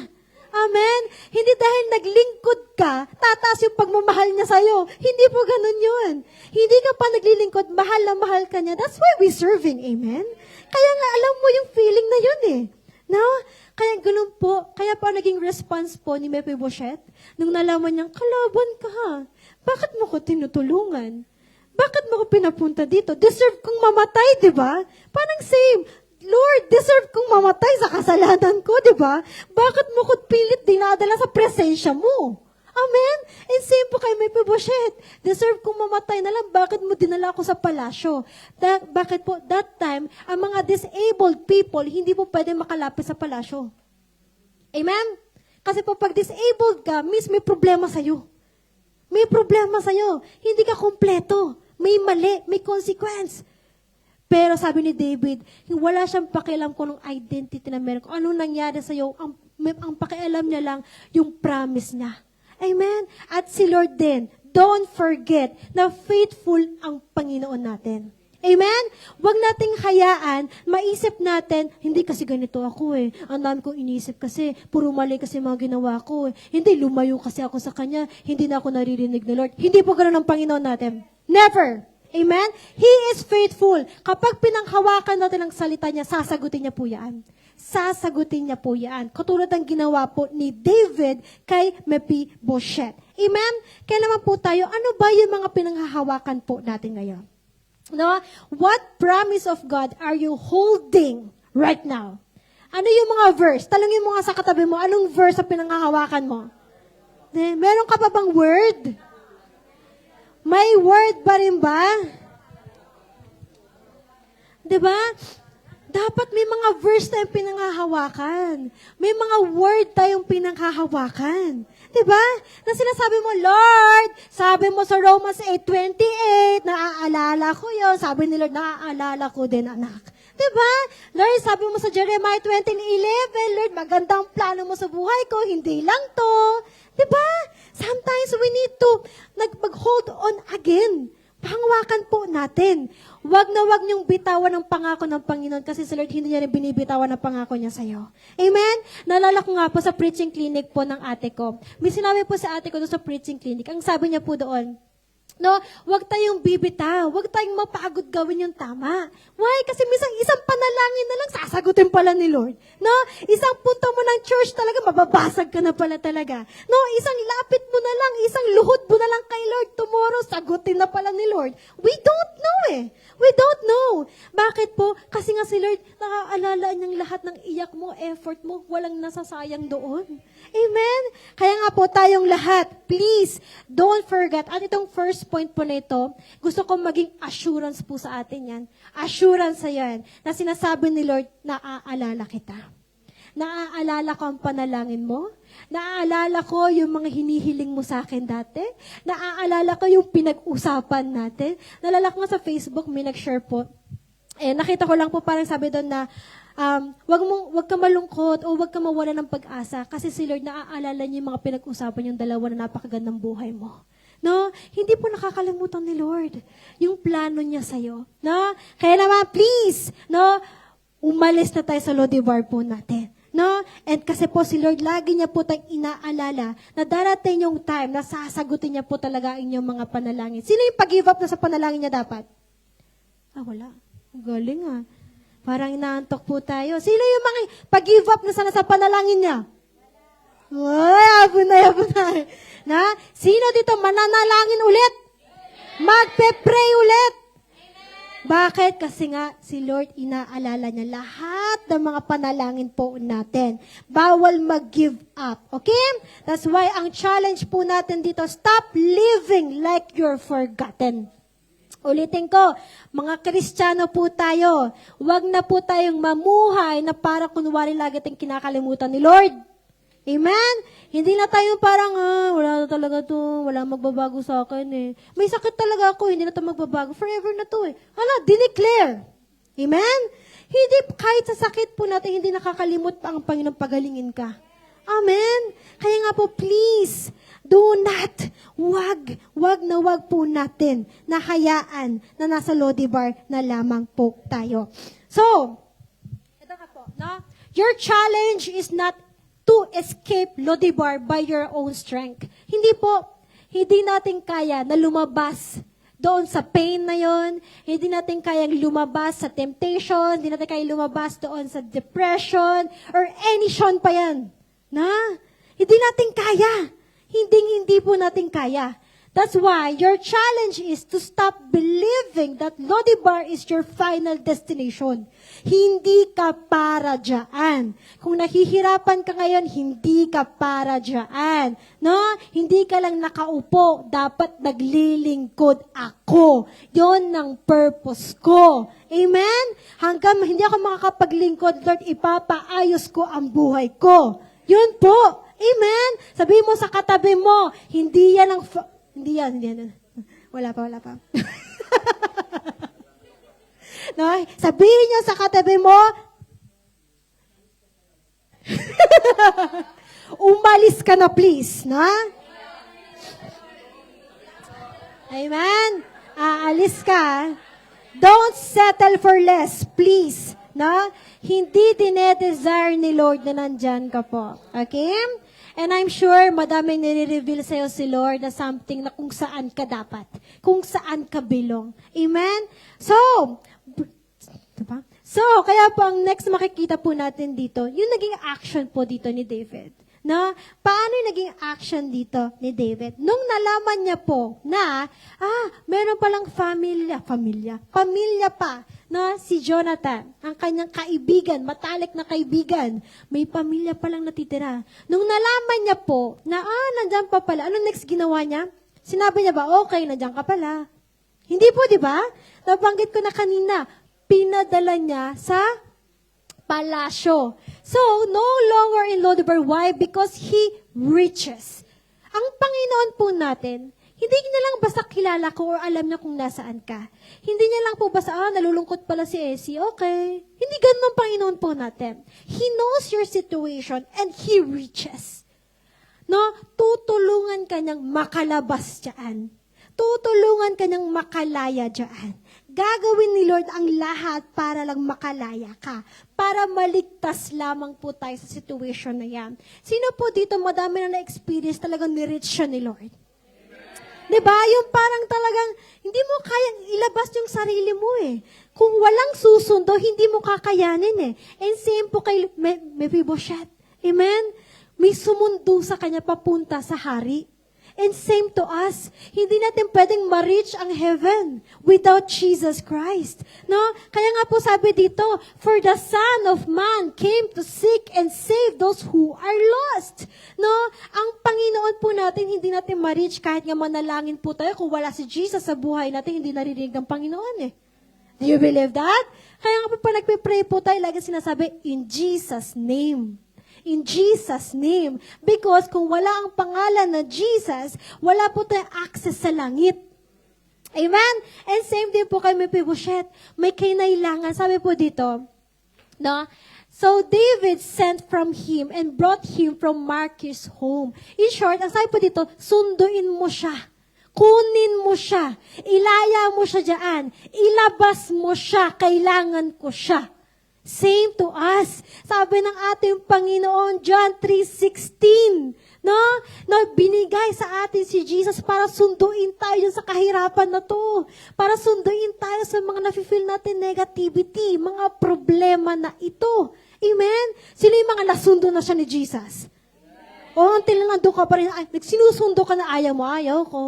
Amen? Hindi dahil naglingkod ka, tataas yung pagmamahal niya sa'yo. Hindi po ganun yun. Hindi ka pa naglilingkod, mahal na mahal ka niya. That's why we're serving. Amen? Kaya nga alam mo yung feeling na yun eh. No? Kaya ganun po, kaya pa naging response po ni Mephibosheth, nung nalaman niyang, kalaban ka ha. Bakit mo ko tinutulungan? Bakit mo ko pinapunta dito? Deserve kong mamatay, di ba? Parang same. Lord, deserve kong mamatay sa kasalanan ko, di ba? Bakit mo ko pilit dinadala sa presensya mo? Amen? And same po kay Mephibosheth. Deserve kong mamatay na lang. Bakit mo dinala ako sa palasyo? Bakit po? That time, ang mga disabled people, hindi po pwede makalapit sa palasyo. Amen? Kasi po pag disabled ka, miss, may problema sa'yo. May problema sa'yo. Hindi ka kompleto. May mali, may consequence. Pero sabi ni David, wala siyang pakialam kung anong identity na meron. Kung anong nangyari sa'yo, ang pakialam niya lang yung promise niya. Amen? At si Lord din, don't forget na faithful ang Panginoon natin. Amen? Huwag nating hayaan, maisip natin, hindi kasi ganito ako eh. Ang dami kong iniisip kasi, puro mali kasi mga ginawa ko eh. Hindi, lumayo kasi ako sa Kanya, hindi na ako naririnig ni Lord. Hindi po ganun ang Panginoon natin. Never! Amen? He is faithful. Kapag pinanghawakan natin ang salita niya, sasagutin niya po yan. Sasagutin niya po yan. Katulad ang ginawa po ni David kay Mephibosheth. Amen? Kaya naman po tayo, ano ba yung mga pinanghahawakan po natin ngayon? No? What promise of God are you holding right now? Ano yung mga verse? Talungin mo nga sa katabi mo, anong verse ang pinanghahawakan mo? Meron ka pa bang word? May word ba rin ba? Diba? Dapat may mga verse tayong pinanghahawakan. May mga word tayong pinanghahawakan. Diba? Na sinasabi mo, Lord, sabi mo sa Romans 8:28, naaalala ko yun. Sabi ni Lord, naaalala ko din, anak. Diba? Lord, sabi mo sa Jeremiah 20:11, Lord, magandang plano mo sa buhay ko, hindi lang to. Diba? Sometimes we need to mag-hold on again. Pangwakan po natin. Wag na wag niyong bitawan ang pangako ng Panginoon kasi si Lord hindi niya rin binibitawan ang pangako niya sa'yo. Amen? Nalala ko nga po sa preaching clinic po ng ate ko. May sinabi po sa ate ko doon sa preaching clinic. Ang sabi niya po doon, no, wag tayong bibitaw. Wag tayong mapagod gawin yung tama. Why? Kasi minsan isang panalangin na lang sasagutin pala ni Lord. No? Isang punta mo ng church talaga, mababasag ka na pala talaga. No? Isang lapit mo na lang, isang luhod mo na lang kay Lord, tomorrow sagutin na pala ni Lord. We don't know eh. We don't know. Bakit po? Kasi nga si Lord, nakaalala niyang lahat ng iyak mo, effort mo, walang nasasayang doon. Amen? Kaya nga po tayong lahat, please, don't forget. At itong first point po na ito, gusto ko maging assurance po sa atin yan. Assurance sa yan, na sinasabi ni Lord, naaalala kita. Naaalala ko ang panalangin mo. Naaalala ko yung mga hinihiling mo sa akin dati. Naaalala ko yung pinag-usapan natin. Naalala ko nga sa Facebook, may nag-share po. Nakita ko lang po parang sabi doon na, wag ka malungkot o wag ka mawala ng pag-asa kasi si Lord naaalala niya yung mga pinag-usapan yung dalawa na napakagandang buhay mo. No? Hindi po nakakalimutan ni Lord yung plano niya sa'yo. No? Kaya naman, please, no? Umalis na tayo sa Lodibar po natin. No? And kasi po si Lord, lagi niya po tayong inaalala na darating yung time na sasagutin niya po talaga ang inyong mga panalangin. Sino yung pag-give up na sa panalangin niya dapat? Wala. Galing ah. Parang inaantok po tayo. Sino yung mga pag-give up na sana sa panalangin niya? Ay, abon na. Na? Sino dito mananalangin ulit? Magpe-pray ulit. Bakit? Kasi nga, si Lord, inaalala niya lahat ng mga panalangin po natin. Bawal mag-give up. Okay? That's why ang challenge po natin dito, stop living like you're forgotten. Ulitin ko, mga Kristiyano po tayo, huwag na po tayong mamuhay na para kunwari lagi tayong kinakalimutan ni Lord. Amen? Hindi na tayo parang, wala na talaga to, wala magbabago sa akin eh. May sakit talaga ako, hindi na to magbabago. Forever na to eh. Dineclare. Amen? Hindi, kahit sa sakit po natin, hindi nakakalimot pa ang Panginoon pagalingin ka. Amen? Kaya nga po, please, do not, wag po natin nahayaan na nasa Lodibar na lamang po tayo. So, ito ka po, no? Your challenge is not to escape Lodibar by your own strength. Hindi po, hindi natin kaya na lumabas doon sa pain na yon, hindi natin kayang lumabas sa temptation, hindi natin kayang lumabas doon sa depression, or any Sean pa yan. Na? Hindi natin kaya. Hindi po natin kaya. That's why your challenge is to stop believing that Lodibar is your final destination. Hindi ka para dyan. Kung nahihirapan ka ngayon, hindi ka para dyan. No? Hindi ka lang nakaupo, dapat naglilingkod ako. Yon ang purpose ko. Amen? Hanggang hindi ako makakapaglingkod, Lord, ipapaayos ko ang buhay ko. Yun po. Amen? Sabihin mo sa katabi mo, hindi yan ang... Hindi yan. Wala pa. No? Sabihin niyo sa katabi mo, umalis ka na please, no? Amen? Aalis ka. Don't settle for less, please. No? Hindi dinedesire ni Lord na nandyan ka po. Okay? And I'm sure madaming nire-reveal sa'yo si Lord na something na kung saan ka dapat. Kung saan ka belong. Amen? So, diba? So, kaya po ang next makikita po natin dito, yung naging action po dito ni David. No? Paano yung naging action dito ni David? Nung nalaman niya po na, meron palang pamilya pa, no? Si Jonathan, ang kanyang kaibigan, matalik na kaibigan, may pamilya palang natitira. Nung nalaman niya po na, nandyan pa pala, ano next ginawa niya? Sinabi niya ba, okay, nandyan ka pala. Hindi po, di ba? Nabanggit ko na kanina, pinadala niya sa palasyo. So, no longer in Lodibar. Why? Because He reaches. Ang Panginoon po natin, hindi niya lang basta kilala ko or alam niya kung nasaan ka. Hindi niya lang po basta, nalulungkot pala si Essie. Okay. Hindi ganun ang Panginoon po natin. He knows your situation and He reaches. No? Tutulungan ka niyang makalabas dyan. Tutulungan ka niyang makalaya dyan. Gagawin ni Lord ang lahat para lang makalaya ka. Para maligtas lamang po tayo sa situation na yan. Sino po dito madami na na-experience talagang ni-reach siya ni Lord? Diba? Yung parang talagang, hindi mo kayang ilabas yung sarili mo eh. Kung walang susundo, hindi mo kakayanin eh. And same po kay Mephibosheth. Amen? May sumundo sa kanya papunta sa hari. And same to us. Hindi natin pwedeng ma-reach ang heaven without Jesus Christ. No? Kaya nga po sabi dito, for the Son of Man came to seek and save those who are lost. No? Ang Panginoon po natin, hindi natin ma-reach kahit nga manalangin po tayo. Kung wala si Jesus sa buhay natin, hindi naririnig ng Panginoon eh. Do you believe that? Kaya nga po pa nagpipray po tayo, lagi sinasabi, in Jesus' name. In Jesus' name. Because kung wala ang pangalan na Jesus, wala po tayong access sa langit. Amen? And same din po kay Mephibosheth. May kinailangan. Sabi po dito, no? So David sent from him and brought him from Markis home. In short, ang sabi po dito, sunduin mo siya. Kunin mo siya. Ilaya mo siya dyan. Ilabas mo siya. Kailangan ko siya. Same to us. Sabi ng ating Panginoon, John 3:16, no? Binigay sa atin si Jesus para sunduin tayo sa kahirapan na to. Para sunduin tayo sa mga nafe-feel natin negativity, mga problema na ito. Amen? Sino yung mga nasundo na siya ni Jesus? O, until nandun ka pa rin, sinusundo ka na ayaw mo, ayaw ko.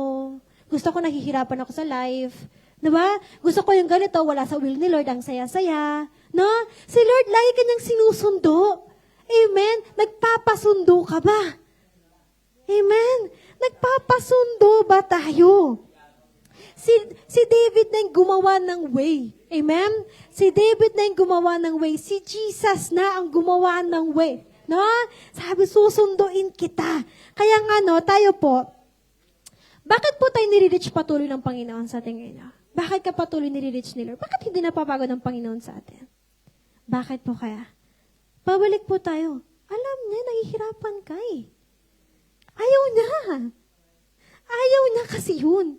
Gusto ko nahihirapan ako sa life. Diba? Gusto ko yung ganito, wala sa will ni Lord, ang saya-saya. No? Si Lord, lagi kanyang sinusundo. Amen? Nagpapasundo ka ba? Amen? Nagpapasundo ba tayo? Si David na yung gumawa ng way. Amen? Si David na yung gumawa ng way. Si Jesus na ang gumawa ng way. No? Sabi, susunduin kita. Kaya nga, no, tayo po, bakit po tayo nire-reach patuloy ng Panginoon sa tingin niya? Bakit ka patuloy nire-reach ni Lord? Bakit hindi napapagod ng Panginoon sa atin? Bakit po kaya? Pabalik po tayo. Alam niya, nahihirapan ka eh. Ayaw niya. Ayaw niya kasi yun.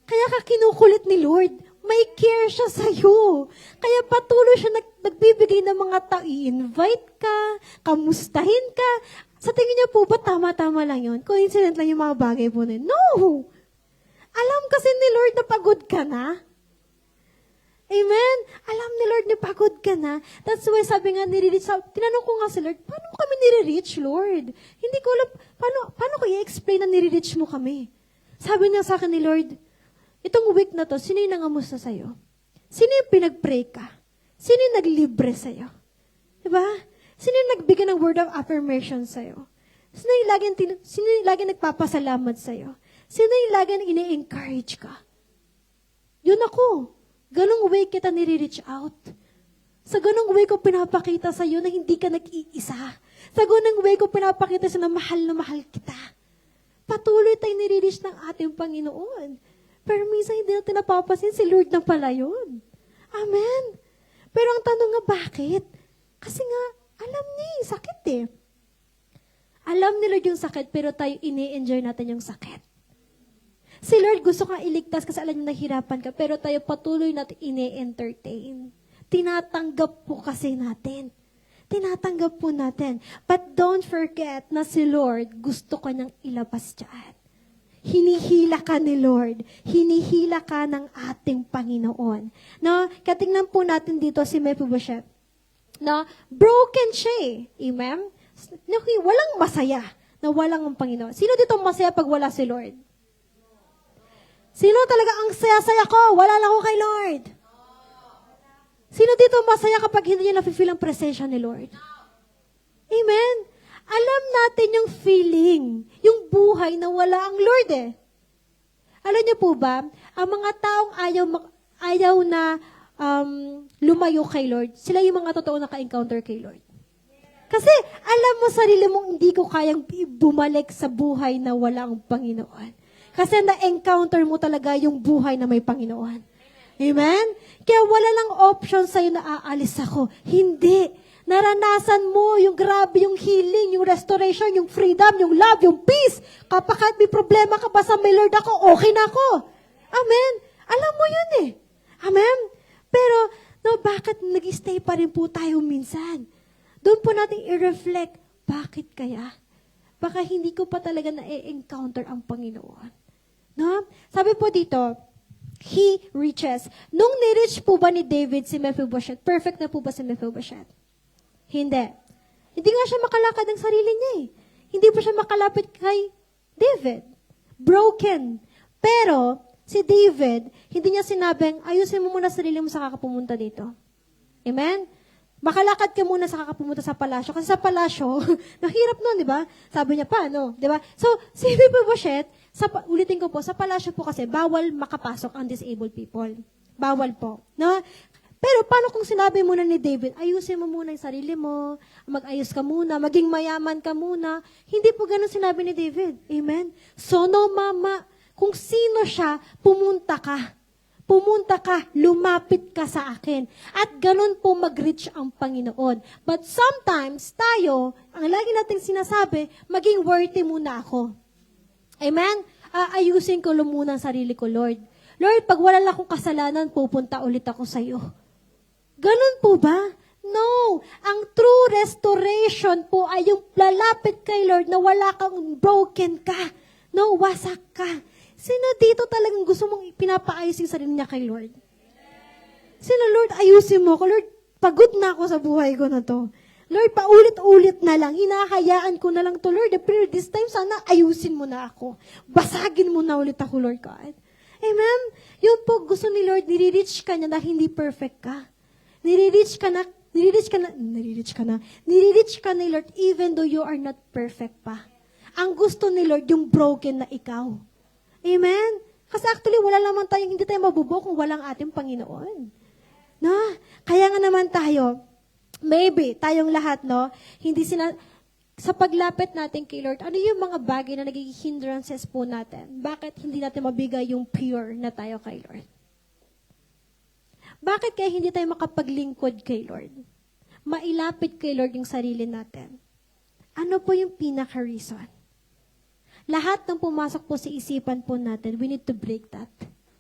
Kaya ka kinukulit ni Lord. May care siya sa'yo. Kaya patuloy siya nagbibigay ng mga tao. I-invite ka, kamustahin ka. Sa tingin niya po ba tama-tama lang yun? Coincident lang yung mga bagay po na yun? No! Alam kasi ni Lord na pagod ka na. Amen? Alam ni Lord na pagod ka na. That's why sabi nga nire-reach, tinanong ko nga si Lord, paano mo kami nire-reach, Lord? Hindi ko alam, paano ko i-explain na nire-reach mo kami? Sabi niya sa akin ni Lord, itong week na to, sino yung nangamusta sa'yo? Sino yung pinag-pray ka? Sino yung naglibre sa'yo? Diba? Sino yung nagbigay ng word of affirmation sa'yo? Sino yung laging nagpapasalamat sa'yo? Sino yung laging ini-encourage ka? Yun ako. Ganong way kita nire-reach out. Sa ganong way ko pinapakita sa'yo na hindi ka nag-iisa. Sa ganong way ko pinapakita sa'yo na mahal kita. Patuloy tayong nire-reach ng ating Panginoon. Pero minsan hindi natin napapasin, si Lord na pala yun. Amen. Pero ang tanong nga, bakit? Kasi nga, alam niya sakit eh. Alam ni Lord yung sakit, pero tayo ini-enjoy natin yung sakit. Si Lord gusto kang iligtas kasi alam niya nahirapan ka, pero tayo patuloy natin ini-entertain. Tinatanggap po kasi natin. Tinatanggap po natin. But don't forget na si Lord gusto ka niyang ilabas dyan. Hinihila ka ni Lord. Hinihila ka ng ating Panginoon. No? Katingnan po natin dito si Mephibosheth. No? Broken siya eh. Amen? Walang masaya na walang ang Panginoon. Sino dito masaya pag wala si Lord? Sino talaga ang saya-saya ko? Wala lang ako kay Lord. Sino dito masaya kapag hindi niya nafe-feel ang presensya ni Lord? Amen? Alam natin yung feeling, yung buhay na wala ang Lord eh. Alam niyo po ba, ang mga taong ayaw na lumayo kay Lord, sila yung mga totoo naka-encounter kay Lord. Kasi alam mo sarili mong hindi ko kayang bumalik sa buhay na walang Panginoon. Kasi na-encounter mo talaga yung buhay na may Panginoon. Amen? Kaya wala lang option sa'yo na aalis ako. Hindi. Naranasan mo yung grabe, yung healing, yung restoration, yung freedom, yung love, yung peace. Kapag may problema ka, basta may Lord ako, okay na ako. Amen? Alam mo yun eh. Amen? Pero, no, bakit nag-stay pa rin po tayo minsan? Doon po natin i-reflect, bakit kaya? Baka hindi ko pa talaga na-encounter ang Panginoon. No? Sabi po dito, he reaches. Nung ni-reach po ba ni David si Mephibosheth, perfect na po ba si Mephibosheth? Hindi. Hindi nga siya makalakad ng sarili niya eh. Hindi pa siya makalapit kay David. Broken. Pero, si David, hindi niya sinabing, ayusin mo muna sarili mo sa kakapumunta dito. Amen? Makalakad ka muna sa kakapumunta sa palasyo. Kasi sa palasyo, nahirap nun, di ba? Sabi niya pa, no? Di ba? So, si Mephibosheth, ulitin ko po, sa palasyo po kasi, bawal makapasok ang disabled people. Bawal po. No? Pero paano kung sinabi muna ni David, ayusin mo muna yung sarili mo, mag-ayos ka muna, maging mayaman ka muna. Hindi po ganun sinabi ni David. Amen? So, no, mama, kung sino siya, pumunta ka. Pumunta ka, lumapit ka sa akin. At ganun po mag-reach ang Panginoon. But sometimes, tayo, ang lagi nating sinasabi, maging worthy muna ako. Amen? Ayusin ko muna ang sarili ko, Lord. Lord, pag wala lang akong kasalanan, pupunta ulit ako sa iyo. Ganun po ba? No. Ang true restoration po ay yung lalapit kay Lord na wala kang broken ka. No, wasak ka. Sino dito talagang gusto mong pinapaayos yung sarili niya kay Lord? Sino, Lord, ayusin mo ko. Lord, pagod na ako sa buhay ko na to. Lord, paulit-ulit na lang. Hinahayaan ko na lang to, Lord. Pero this time, sana ayusin mo na ako. Basagin mo na ulit ako, Lord God. Amen? Yung po gusto ni Lord, nire-reach ka niya na hindi perfect ka. Nire-reach ka ni Lord even though you are not perfect pa. Ang gusto ni Lord, yung broken na ikaw. Amen? Kasi actually, hindi tayo mabubuo kung walang ating Panginoon. No? Kaya nga naman tayo, maybe, tayong lahat, no, sa paglapit natin kay Lord, ano yung mga bagay na nagiging hindrances po natin? Bakit hindi natin mabigay yung pure na tayo kay Lord? Bakit kaya hindi tayo makapaglingkod kay Lord? Mailapit kay Lord yung sarili natin. Ano po yung pinaka-reason? Lahat ng pumasok po sa isipan po natin, we need to break that.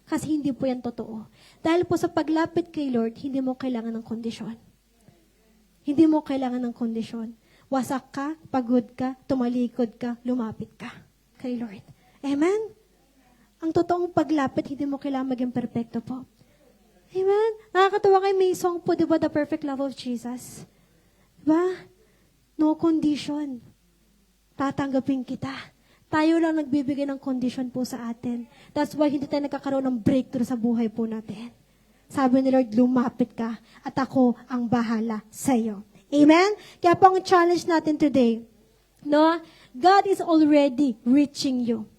Kasi hindi po yan totoo. Dahil po sa paglapit kay Lord, hindi mo kailangan ng kondisyon. Hindi mo kailangan ng kondisyon. Wasak ka, pagod ka, tumalikod ka, lumapit ka kay Lord. Amen? Ang totoong paglapit, hindi mo kailangan maging perfecto po. Amen? Nakakatawa kayo, may song po, di ba, The Perfect Love of Jesus? Diba? No condition. Tatanggapin kita. Tayo lang nagbibigay ng condition po sa atin. That's why hindi tayo nagkakaroon ng breakthrough sa buhay po natin. Sabi ni Lord, lumapit ka at ako ang bahala sa iyo. Amen? Kaya po ang challenge natin today, no? God is already reaching you.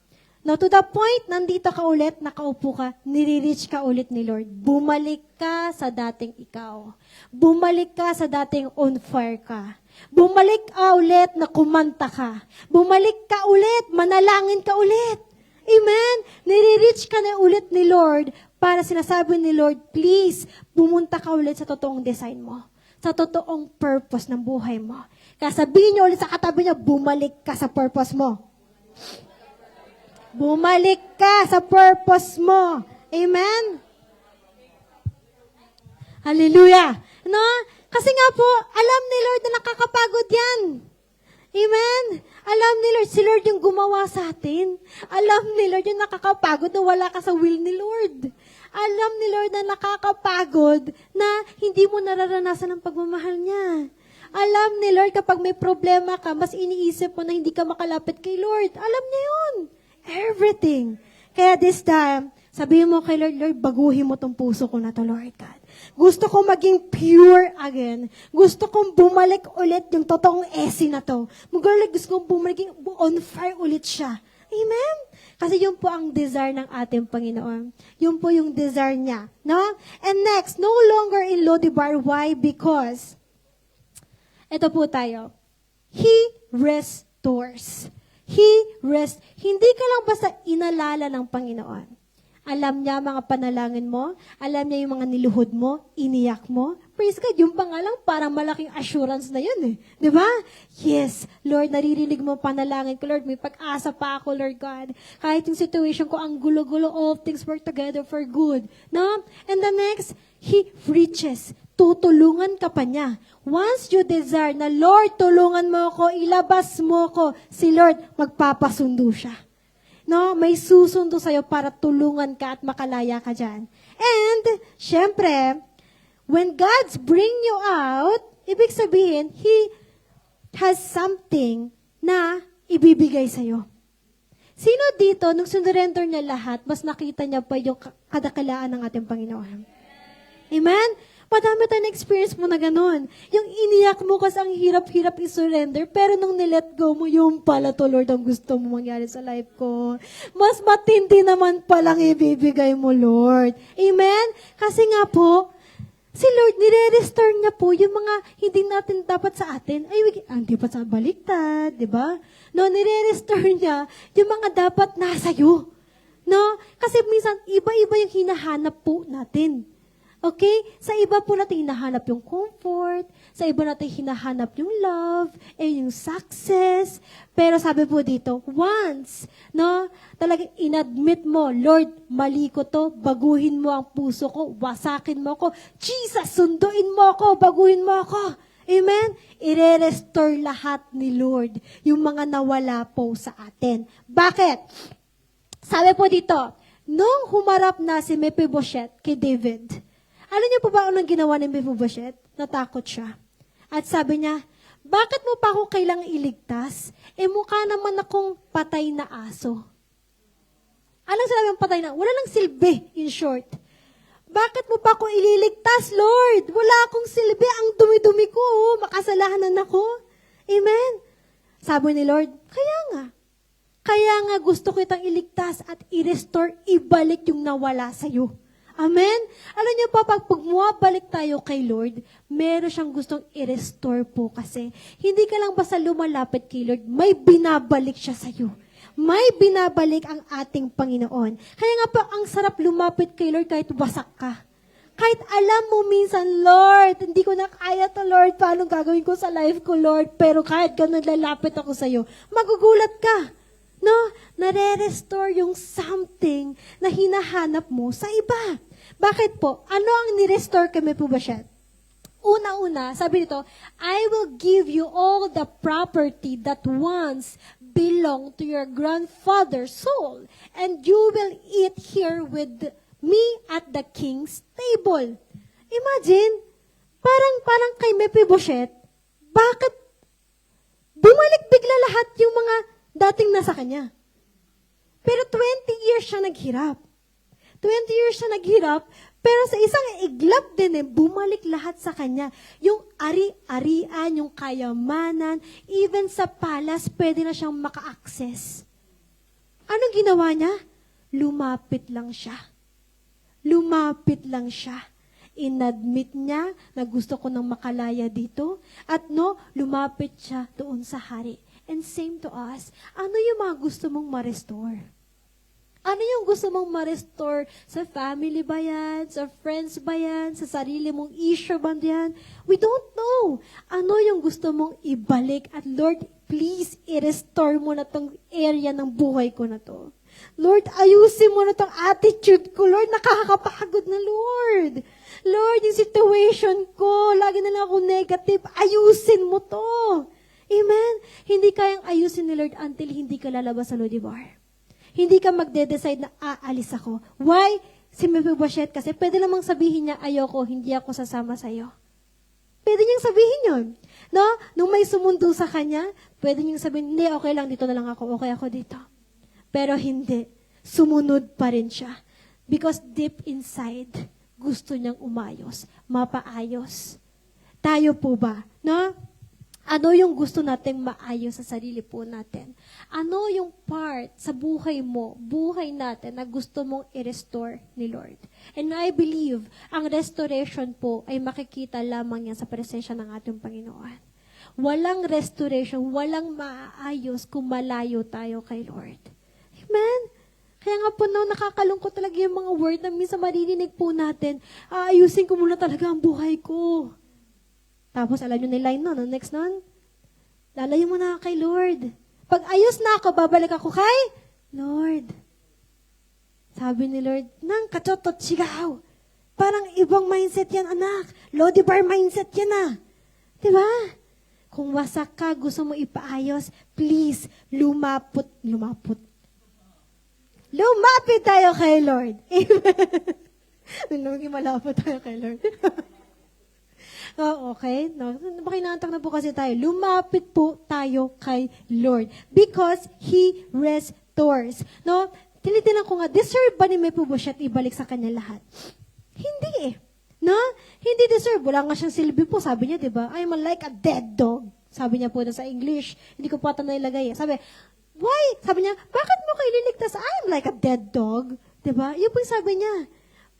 Now, to the point, nandito ka ulit, nakaupo ka, nire-reach ka ulit ni Lord. Bumalik ka sa dating ikaw. Bumalik ka sa dating on fire ka. Bumalik ka ulit na kumanta ka. Bumalik ka ulit, manalangin ka ulit. Amen? Nire-reach ka na ulit ni Lord para sinasabi ni Lord, please, pumunta ka ulit sa totoong design mo. Sa totoong purpose ng buhay mo. Kaya sabihin niyo ulit sa katabi niyo, bumalik ka sa purpose mo. Bumalik ka sa purpose mo. Amen? Hallelujah. No? Kasi nga po, alam ni Lord na nakakapagod yan. Amen? Alam ni Lord, si Lord yung gumawa sa atin. Alam ni Lord yung nakakapagod na wala ka sa will ni Lord. Alam ni Lord na nakakapagod na hindi mo nararanasan ang pagmamahal niya. Alam ni Lord kapag may problema ka, mas iniisip mo na hindi ka makalapit kay Lord. Alam niya yun. Everything. Kaya this time, sabihin mo kay Lord, Lord, baguhin mo tong puso ko na to, Lord God. Gusto ko maging pure again. Gusto kong bumalik ulit yung totoong essence na to. Gusto kong bumalik on fire ulit siya. Amen? Kasi yun po ang desire ng ating Panginoon. Yun po yung desire niya. No? And next, no longer in Lodebar. Why? Because, ito po tayo. He restores. Hindi ka lang basta inalala ng Panginoon. Alam niya mga panalangin mo, alam niya yung mga niluhod mo, iniyak mo. Praise God, yung pa nga lang parang malaking assurance na yun eh. Di ba? Yes, Lord, naririnig mo panalangin ko, Lord, may pag-asa pa ako, Lord God. Kahit yung situation ko, ang gulo-gulo, all things work together for good. No? And the next, He reaches. Tutulungan ka pa niya. Once you desire na, Lord, tulungan mo ako, ilabas mo ako, si Lord, magpapasundo siya. No, may susundo sa'yo para tulungan ka at makalaya ka dyan. And, syempre, when God's bring you out, ibig sabihin, He has something na ibibigay sa'yo. Sino dito, nung sinurrender niya lahat, mas nakita niya pa yung kadakalaan ng ating Panginoon? Amen? Madami tayong experience mo na ganun. Yung iniyak mo kasi ang hirap-hirap i-surrender, pero nung nilet go mo, yung pala to, Lord, ang gusto mo mangyari sa life ko. Mas matindi naman palang ibibigay mo, Lord. Amen? Kasi nga po, si Lord, nire-restore niya po yung mga hindi natin dapat sa atin. Ay, hindi pa sa baliktad, di ba? No, nire-restore niya yung mga dapat nasa iyo. No? Kasi minsan, iba-iba yung hinahanap po natin. Okay? Sa iba po natin hinahanap yung comfort, sa iba natin hinahanap yung love, yung success. Pero sabi po dito, once, no, talagang inadmit mo, Lord, mali ko to, baguhin mo ang puso ko, wasakin mo ako, Jesus, sunduin mo ako, baguhin mo ako. Amen? Ire-restore lahat ni Lord yung mga nawala po sa atin. Bakit? Sabi po dito, nung humarap na si Mephibosheth kay David, alam niyo po ba anong ginawa ni Mephibosheth? Natakot siya. At sabi niya, bakit mo pa ako kailangang iligtas? Mukha naman akong patay na aso. Anong sinabi ng patay na? Wala nang silbi, in short. Bakit mo pa ako ililigtas, Lord? Wala akong silbi. Ang dumi-dumi ko. Makasalanan ako. Amen? Sabi ni Lord, kaya nga gusto ko itang iligtas at i-restore, ibalik yung nawala sa'yo. Amen? Alam niyo po, pag bumabalik tayo kay Lord, meron siyang gustong i-restore po kasi. Hindi ka lang basta lumalapit kay Lord, may binabalik siya sa'yo. May binabalik ang ating Panginoon. Kaya nga po, ang sarap lumapit kay Lord kahit wasak ka. Kahit alam mo minsan, Lord, hindi ko na kaya to, Lord, paano gagawin ko sa life ko, Lord? Pero kahit ganun lalapit ako sa'yo, magugulat ka. No? Nare-restore yung something na hinahanap mo sa iba. Bakit po? Ano ang ni-restore kay Mephibosheth? Una-una, sabi nito, I will give you all the property that once belonged to your grandfather's soul, and you will eat here with me at the king's table. Imagine, parang kay Mephibosheth, bakit bumalik bigla lahat yung mga dating nasa kanya? Pero 20 years siya naghirap. 20 years siya naghirap, pero sa isang iglap din bumalik lahat sa kanya. Yung ari-arian, yung kayamanan, even sa palace, pwede na siyang maka-access. Anong ginawa niya? Lumapit lang siya. Lumapit lang siya. Inadmit niya na gusto ko nang makalaya dito. At lumapit siya doon sa hari. And same to us, ano yung mga gusto mong ma-restore? Ano yung gusto mong ma-restore? Sa family ba yan? Sa friends ba yan? Sa sarili mong issue ba yan? We don't know. Ano yung gusto mong ibalik? At Lord, please, i-restore mo na tong area ng buhay ko na to. Lord, ayusin mo na tong attitude ko. Lord, nakakapagod na, Lord. Lord, yung situation ko, lagi na lang ako negative. Ayusin mo to. Amen? Hindi kayang ayusin ni Lord until hindi ka lalabas sa Lodibar. Hindi ka magde-decide na aalis ako. Why? Si Mephibosheth kasi pwede namang sabihin niya, ayoko, hindi ako sasama sa'yo. Pwede niyang sabihin yun. No? Nung may sumundo sa kanya, pwede niyang sabihin, hindi, okay lang, dito na lang ako, okay ako dito. Pero hindi. Sumunod pa rin siya. Because deep inside, gusto niyang umayos, mapaayos. Tayo po ba? No? Ano yung gusto nating maayos sa sarili po natin? Ano yung part sa buhay mo, buhay natin na gusto mong i-restore ni Lord? And I believe, ang restoration po ay makikita lamang yan sa presensya ng ating Panginoon. Walang restoration, walang maayos kung malayo tayo kay Lord. Amen? Kaya nga po nakakalungkot talaga yung mga word na minsan maririnig po natin, aayusin ko muna talaga ang buhay ko. Tapos, alam nyo na yung line nun. Next nun, lalayo mo na kay Lord. Pag ayos na ako, babalik ako kay Lord. Sabi ni Lord, nang kachotot sigaw. Parang ibang mindset yan, anak. Lodibar mindset yan ah. Diba? Kung wasak ka, gusto mo ipaayos, please, lumapit tayo kay Lord. Amen. Malapit tayo kay Lord. Oh, okay? No? Makinantak na po kasi tayo. Lumapit po tayo kay Lord. Because He restores. No? Tinitinan ko nga, deserve ba ni Mephibosheth ibalik sa kanya lahat? Hindi eh. No? Hindi deserve. Wala nga siyang silbi po. Sabi niya, di ba? I'm like a dead dog. Sabi niya po na sa English. Hindi ko pa ito nailagay eh. Sabi, why? Sabi niya, bakit mo kayo liligtas? I'm like a dead dog. Di ba? Yun po yung sabi niya.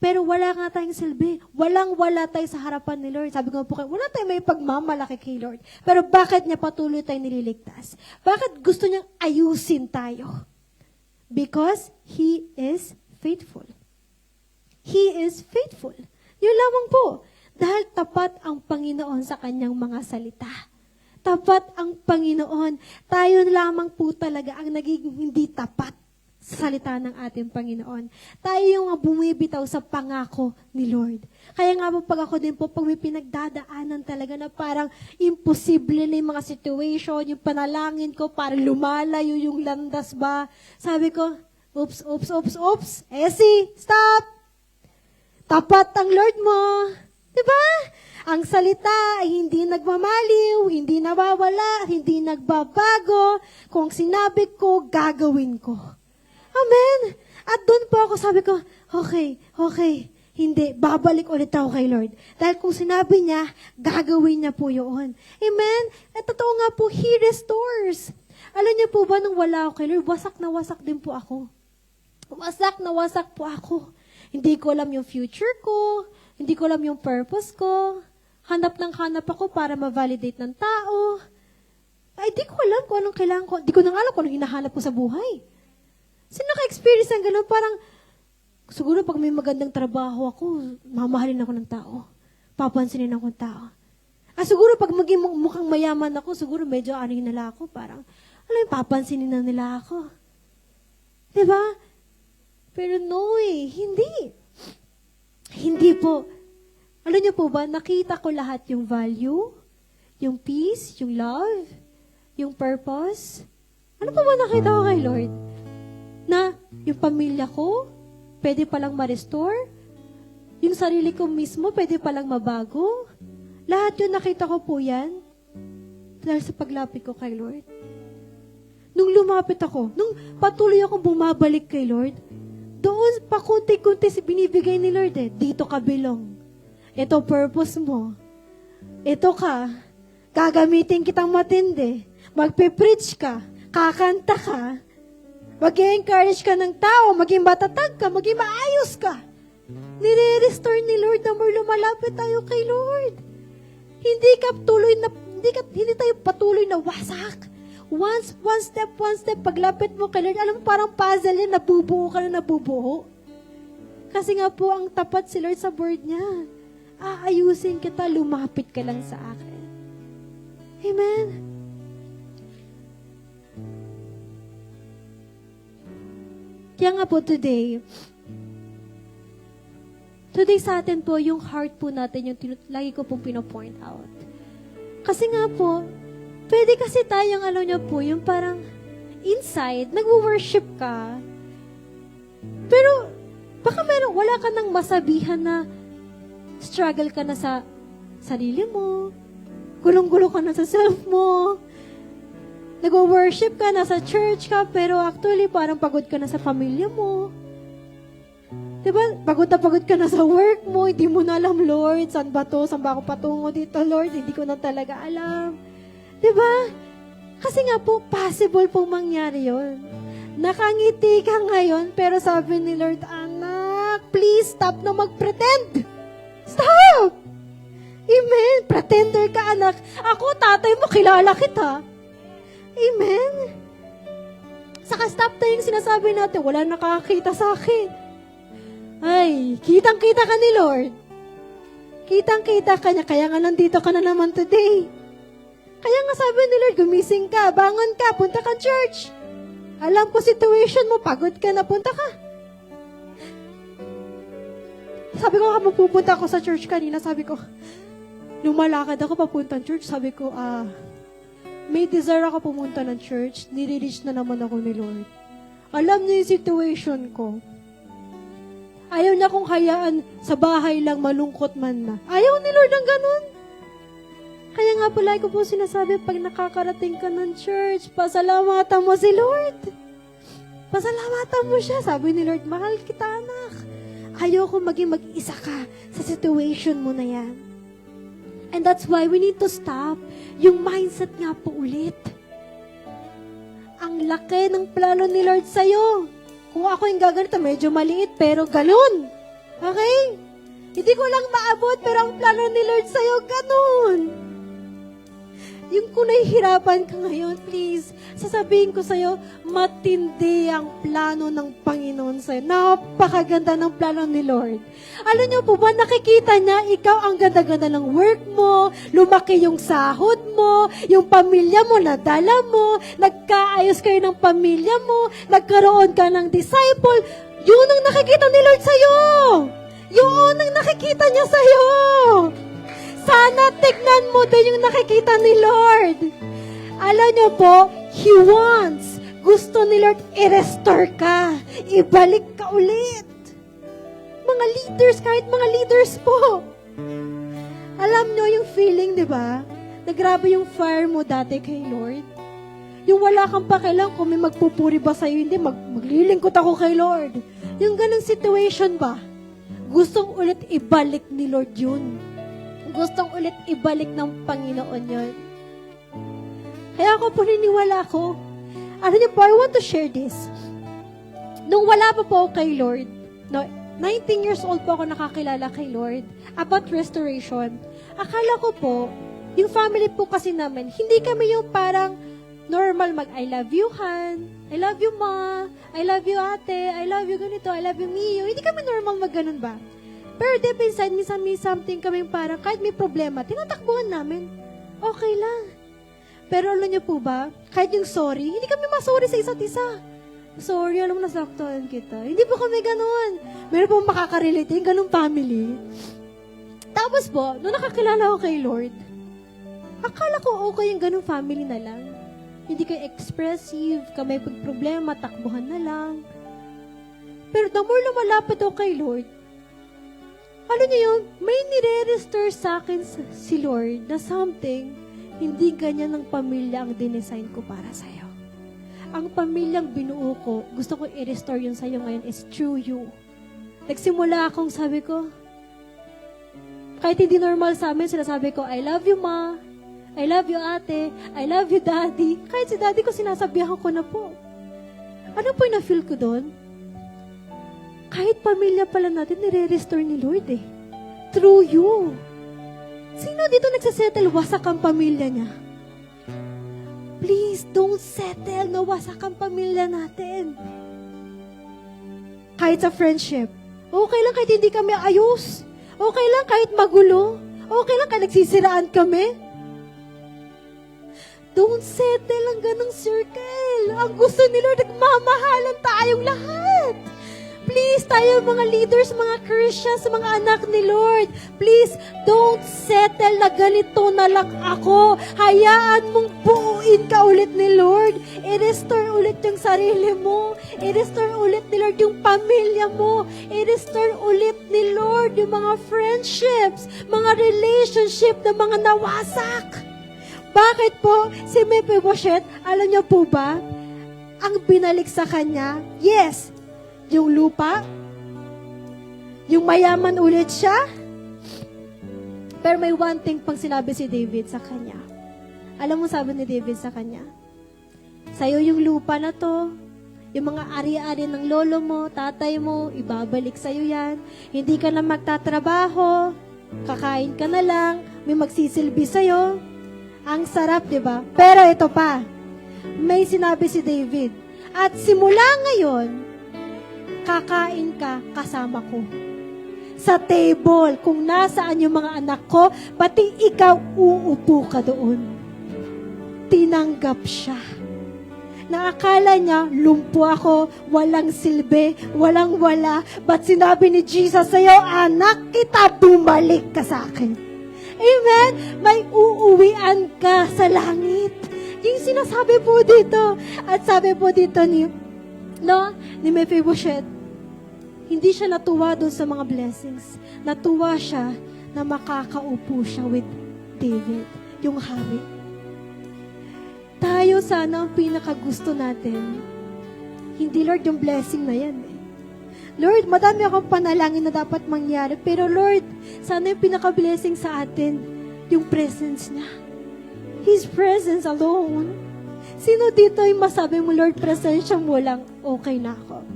Pero wala nga tayong silbi. Walang-wala tayo sa harapan ni Lord. Sabi ko po kayo, wala tayong may pagmamalaki kay Lord. Pero bakit niya patuloy tayong nililigtas? Bakit gusto niyang ayusin tayo? Because He is faithful. He is faithful. Yun lamang po. Dahil tapat ang Panginoon sa kanyang mga salita. Tapat ang Panginoon. Tayo lamang po talaga ang nagiging hindi tapat sa salita ng ating Panginoon. Tayo yung bumibitaw sa pangako ni Lord. Kaya nga po pag ako din po, pag may pinagdadaanan talaga na parang imposible na yung mga situation, yung panalangin ko, parang lumalayo yung landas ba. Sabi ko, oops, Essie, stop! Tapat ang Lord mo. Diba? Ang salita ay hindi nagmamaliw, hindi nawawala, hindi nagbabago. Kung sinabi ko, gagawin ko. Amen. At doon po ako sabi ko, okay, hindi, babalik ulit ako kay Lord. Dahil kung sinabi niya, gagawin niya po yun. Amen. At totoo nga po, He restores. Alam niyo po ba, nung wala ako kay Lord, wasak na wasak din po ako. Wasak na wasak po ako. Hindi ko alam yung future ko, hindi ko alam yung purpose ko, hanap ako para ma-validate ng tao. Ay, di ko alam kung anong kailangan ko, di ko na alam kung anong hinahanap ko sa buhay. Sino naka-experience ng gano'n? Parang, Siguro pag may magandang trabaho ako, mamahalin ako ng tao. Papansinin ako ng tao. Siguro pag maging mukhang mayaman ako, siguro medyo ano yun nila ako, parang, papansinin na nila ako. Diba? Pero no hindi. Hindi po. Alam niyo po ba, nakita ko lahat yung value, yung peace, yung love, yung purpose. Ano po ba nakita ko kay Lord? Na yung pamilya ko, pwede palang ma-restore. Yung sarili ko mismo, pwede palang mabago. Lahat yun nakita ko po yan dahil sa paglapit ko kay Lord. Nung lumapit ako, nung patuloy akong bumabalik kay Lord, doon pa kunti-kunti binibigay ni Lord dito ka belong. Ito purpose mo. Ito ka. Gagamitin kitang matindi. Magpe-preach ka. Kakanta ka. Mag-encourage ka ng tao. Maging matatag ka. Maging maayos ka. Nire-restore ni Lord na lumalapit tayo kay Lord. Hindi tayo patuloy na wasak. One step, paglapit mo kay Lord, alam mo, parang puzzle yan, nabubuo ka na nabubuo. Kasi nga po, ang tapat si Lord sa word niya. Aayusin kita, lumapit ka lang sa akin. Amen? Kaya nga po today sa atin po, yung heart po natin, yung lagi ko pong pinopoint out. Kasi nga po, pwede kasi tayong, alam niyo po, yung parang inside, nag-worship ka. Pero, baka wala ka nang masabihan na struggle ka na sa sarili mo, gulong-gulo ka na sa self mo, nag-worship ka, nasa church ka, pero actually parang pagod ka na sa pamilya mo. Diba? Pagod ka na sa work mo, hindi mo na alam, Lord, saan ba to? Saan ba ako patungo dito, Lord? Hindi ko na talaga alam. Diba? Kasi nga po, possible pong mangyari yon. Nakangiti ka ngayon, pero sabi ni Lord, anak, please stop na mag-pretend. Stop! Amen. Pretender ka, anak. Ako, tatay mo, kilala kita. Amen. Saka stop na yung sinasabi natin, wala nakakita sa akin. Ay, kitang-kita ka ni Lord. Kitang-kita ka niya, kaya nga nandito ka na naman today. Kaya nga sabi ni Lord, gumising ka, bangon ka, punta ka church. Alam ko situation mo, pagod ka na, punta ka. Sabi ko, pupunta ako sa church kanina, sabi ko, lumalakad ako papuntang church, sabi ko, may desire ako pumunta ng church, nire-reach na naman ako ni Lord. Alam niya yung situation ko. Ayaw niya kong hayaan sa bahay lang malungkot man na. Ayaw ni Lord ng ganun. Kaya nga pala ko po sinasabi, pag nakakarating ka ng church, pasalamatan mo si Lord. Pasalamatan mo siya. Sabi ni Lord, mahal kita, anak. Ayaw ko maging mag-isa ka sa situation mo na yan. And that's why we need to stop yung mindset nga po ulit. Ang laki ng plano ni Lord sa'yo. Kung ako yung gaganito, medyo maliit, pero ganun. Okay? Hindi ko lang maabot, pero ang plano ni Lord sa'yo, ganun. Yung kung nahihirapan ka ngayon, please, sasabihin ko sa'yo, matindi ang plano ng Panginoon sa'yo. Napakaganda ng plano ni Lord. Alam niyo po ba, nakikita niya, ikaw ang ganda-ganda ng work mo, lumaki yung sahod mo, yung pamilya mo, nadala mo, nagkaayos kayo ng pamilya mo, nagkaroon ka ng disciple. Yun ang nakikita ni Lord sa'yo. Yun ang nakikita niya sa'yo. Sana tignan mo din yung nakikita ni Lord. Alam niyo po, He wants, gusto ni Lord i-restore ka. Ibalik ka ulit. Mga leaders, kahit mga leaders po. Alam niyo yung feeling, di ba? Na grabe yung fire mo dati kay Lord. Yung wala kang pakialam kung may magpupuri ba sa'yo, hindi, maglilingkot ako kay Lord. Yung ganung situation ba? Gustong ulit ibalik ni Lord yun. Gustong ulit ibalik ng Panginoon yun. Kaya ako po niniwala ko. Ano niyo po, I want to share this. Nung wala pa po kay Lord, 19 years old po ako nakakilala kay Lord about restoration. Akala ko po, yung family po kasi namin, hindi kami yung parang normal mag-I love you-han, I love you, ma. I love you, ate. I love you ganito. I love you, Mio. Hindi kami normal mag-ganun ba? Pero deep inside, minsan may something kaming parang kahit may problema, tinatakbuhan namin. Okay lang. Pero alam niyo po ba, kahit yung sorry, hindi kami masorry sa isa't isa. Sorry, alam mo, nasaktan kita. Hindi po kami ganun. Meron po makakarelate yung ganung family. Tapos po, nung nakakilala ko kay Lord, akala ko okay yung ganung family na lang. Hindi kayo expressive, may problema, takbuhan na lang. Pero the more lumalapit ako kay Lord, alam niyo yun, may nire-restore sa akin si Lord na something, hindi ganyan ng pamilya ang dinesign ko para sa'yo. Ang pamilyang binuo ko, gusto ko i-restore yun sa'yo ngayon is through you. Nagsimula akong sabi ko, kahit hindi normal sa amin, sinasabi ko, I love you, ma. I love you, ate. I love you, daddy. Kahit si daddy ko, sinasabihan ko na po. Ano po yung na-feel ko doon? Kahit pamilya pala natin, nire-restore ni Lord eh. Through you. Sino dito nagsasettle, wasak ang pamilya niya? Please, don't settle na wasak ang pamilya natin. Kahit sa friendship, okay lang kahit hindi kami ayos. Okay lang kahit magulo. Okay lang kahit nagsisiraan kami. Don't settle ang ganong circle. Ang gusto ni Lord, nagmamahalan tayong lahat. Please, tayo mga leaders, mga Christians, mga anak ni Lord, please, don't settle na ganito na lang ako. Hayaan mong buuin ka ulit ni Lord. I-restore ulit yung sarili mo. I-restore ulit ni Lord yung pamilya mo. I-restore ulit ni Lord yung mga friendships, mga relationship na mga nawasak. Bakit po si Mephibosheth, alam niyo po ba, ang binalik sa kanya, yes, yung lupa, yung mayaman ulit siya, pero may one thing pang sinabi si David sa kanya. Alam mo sabi ni David sa kanya, sa'yo yung lupa na to, yung mga ari-ari ng lolo mo, tatay mo, ibabalik sa'yo yan. Hindi ka na magtatrabaho, kakain ka na lang, may magsisilbi sa'yo. Ang sarap, di ba? Pero ito pa, may sinabi si David, at simula ngayon, kakain ka kasama ko. Sa table, kung nasaan yung mga anak ko, pati ikaw uupo ka doon. Tinanggap siya. Naakala niya, lumpo ako, walang silbi, walang wala. But sinabi ni Jesus sa'yo, anak kita, bumalik ka sa akin. Amen? May uuwian ka sa langit. Yung sinasabi po dito. At sabi po dito ni Mephibosheth, hindi siya natuwa doon sa mga blessings. Natuwa siya na makakaupo siya with David, yung hari. Tayo sana ang pinakagusto natin. Hindi, Lord, yung blessing na yan eh. Lord, madami akong panalangin na dapat mangyari, pero Lord, sana yung pinaka-blessing sa atin, yung presence niya. His presence alone. Sino dito yung masabi mo, Lord, presensya mo lang, okay na ako.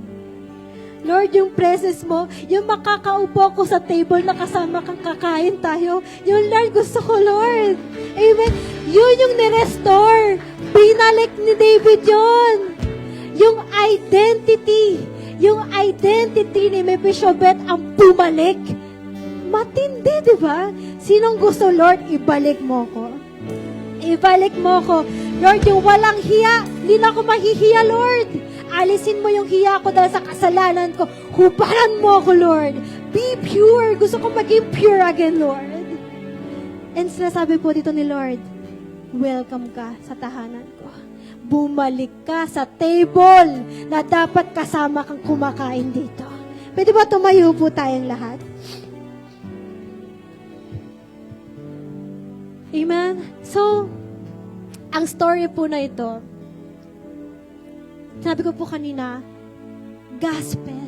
Lord, yung presence mo, yung makakaupo ko sa table na kasama kang kakain tayo, yung Lord, gusto ko, Lord. Amen. Yun yung nirestore. Binalik ni David yun. Yung identity ni Mephibosheth ang bumalik. Matindi, di ba? Sinong gusto, Lord, ibalik mo ko? Ibalik mo ko. Lord, yung walang hiya, hindi na ako mahihiya, Lord. Alisin mo yung hiya ko dahil sa kasalanan ko. Hubaran mo ako, Lord. Be pure. Gusto ko maging pure again, Lord. And sinasabi po dito ni Lord, welcome ka sa tahanan ko. Bumalik ka sa table na dapat kasama kang kumakain dito. Pwede ba tumayo po tayong lahat? Amen? So, ang story po na ito, sabi ko po kanina, gospel.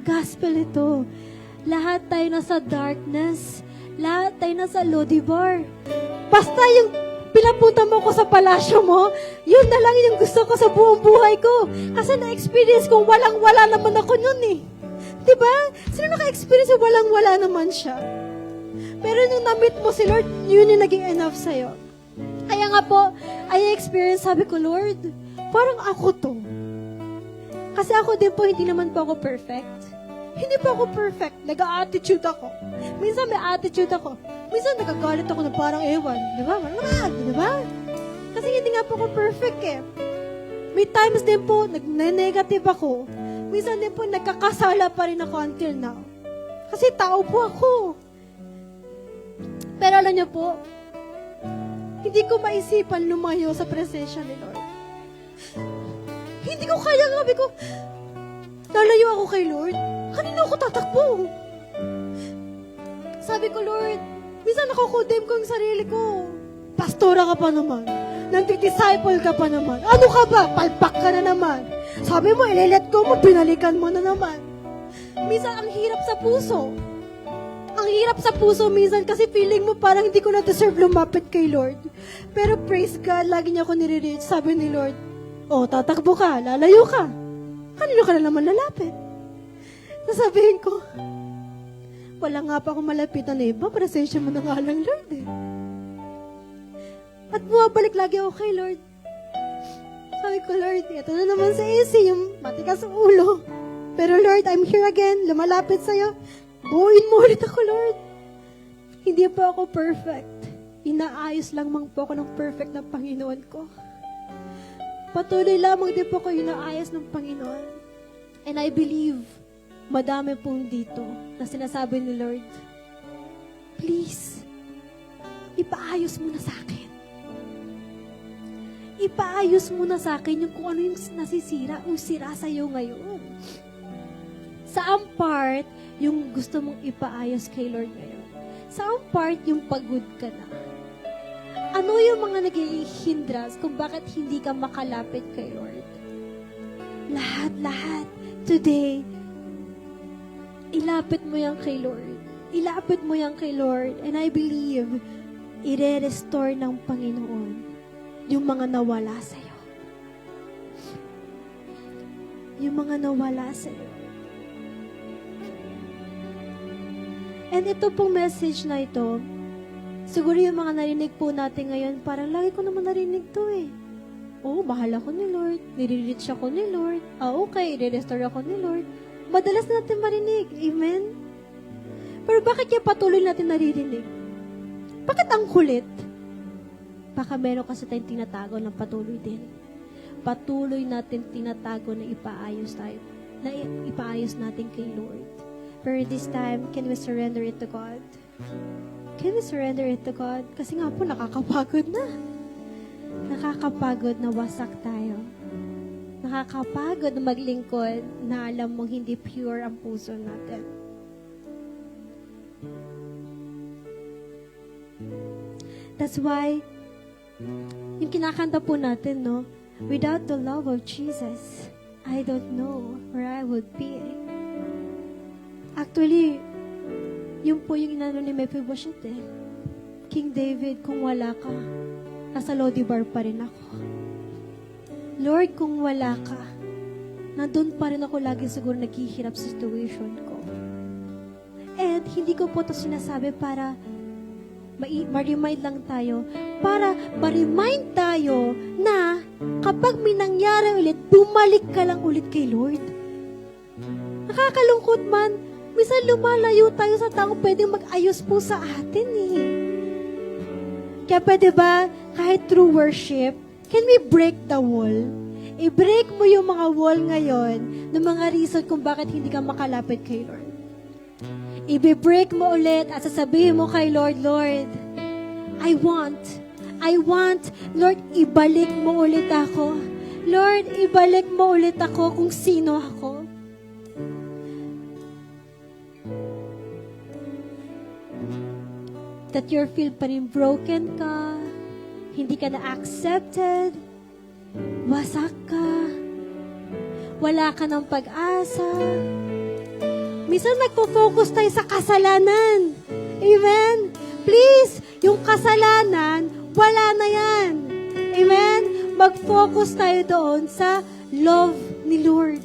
Gospel ito. Lahat tayo nasa darkness. Lahat tayo nasa Lodibar. Basta yung pinapunta mo ko sa palasyo mo, yun na lang yung gusto ko sa buong buhay ko. Kasi na-experience ko, walang-wala naman ako yun eh. Diba? Sino naka-experience yung walang-wala naman siya? Pero nung na-meet mo si Lord, yun yung naging enough sa'yo. Kaya nga po, I experience, sabi ko, Lord, parang ako to. Kasi ako din po, hindi naman po ako perfect. Hindi po ako perfect. Nag-attitude ako. Minsan may attitude ako. Minsan nagagalit ako na parang ewan. Di ba? Di ba? Kasi hindi nga po ako perfect eh. May times din po, nag-negative ako. Minsan din po, nagkakasala pa rin ako until now. Kasi tao po ako. Pero alam niyo po, hindi ko maisipan lumayo sa presensya ni Lord. Hindi ko kaya, sabi ko, lalayo ako kay Lord. Kanino ako tatakbo? Sabi ko, Lord, minsan nakakondemn ko yung sarili ko. Pastora ka pa naman. Nagdi-disciple ka pa naman. Ano ka ba? Palpak ka na naman. Sabi mo, ililet ko mo, binalikan mo na naman. Minsan, ang hirap sa puso. Ang hirap sa puso minsan kasi feeling mo parang hindi ko na-deserve lumapit kay Lord. Pero praise God, lagi niya ako nire-reach. Sabi ni Lord, tatakbo ka, lalayo ka. Kanino ka na naman lalapit? Nasabihin ko, wala nga pa akong malapitan na iba, presensya mo na nga lang, Lord eh. At bumabalik lagi ako kay Lord. Sabi ko, Lord, ito na naman sa AC, yung matigas ang ulo. Pero Lord, I'm here again, lumalapit sa'yo. Buuin mo ulit ako, Lord. Hindi po ako perfect. Inaayos lang mang po ako ng perfect ng Panginoon ko. Patuloy lamang din po ako inaayos ng Panginoon. And I believe, madami pong dito na sinasabi ni Lord, please, ipaayos mo na sa akin. Ipaayos mo na sa akin yung kung ano yung nasisira o sira sa'yo ngayon. Saan part yung gusto mong ipaayos kay Lord ngayon? Saan part yung pagod ka na? Ano yung mga nag-i-hindrance kung bakit hindi ka makalapit kay Lord? Lahat. Today, ilapit mo yan kay Lord. Ilapit mo yan kay Lord. And I believe, i-restore ng Panginoon yung mga nawala sa'yo. Yung mga nawala sa'yo. And ito pong message na ito, siguro yung mga narinig po natin ngayon, parang lagi ko naman narinig to eh. Mahal ako ni Lord. Nire-reach ako ni Lord. Okay, i-restore ako ni Lord. Madalas natin marinig. Amen? Pero bakit kaya patuloy natin naririnig? Bakit ang kulit? Baka meron kasi tayong tinatago ng patuloy din. Patuloy natin tinatago na ipaayos tayo. Na ipaayos natin kay Lord. Pero this time, can we surrender it to God? Can we surrender it to God? Kasi nga po, nakakapagod na. Nakakapagod na wasak tayo. Nakakapagod na maglingkod na alam mong hindi pure ang puso natin. That's why, yung kinakanta po natin, no? Without the love of Jesus, I don't know where I would be. Actually, yun po yung inano ni Mephibosheth eh. King David, kung wala ka, nasa Lodibar pa rin ako. Lord, kung wala ka, nandun pa rin ako lagi siguro naghihirap sa situation ko. And hindi ko po ito sinasabi para ma-remind lang tayo, para ma-remind tayo na kapag may nangyari ulit, bumalik ka lang ulit kay Lord. Nakakalungkot man, minsan lumalayo tayo sa taong pwedeng mag-ayos po sa atin eh. Kaya pwede ba, kahit through worship, can we break the wall? I-break mo yung mga wall ngayon ng mga reason kung bakit hindi ka makalapit kay Lord. I-break mo ulit at sasabihin mo kay Lord, Lord, I want, Lord, ibalik mo ulit ako. Lord, ibalik mo ulit ako kung sino ako. That you feel pa rin broken ka, hindi ka na-accepted, wasak ka, wala ka ng pag-asa. Minsan nagpo-focus tayo sa kasalanan. Amen? Please, yung kasalanan, wala na yan. Amen? Mag-focus tayo doon sa love ni Lord.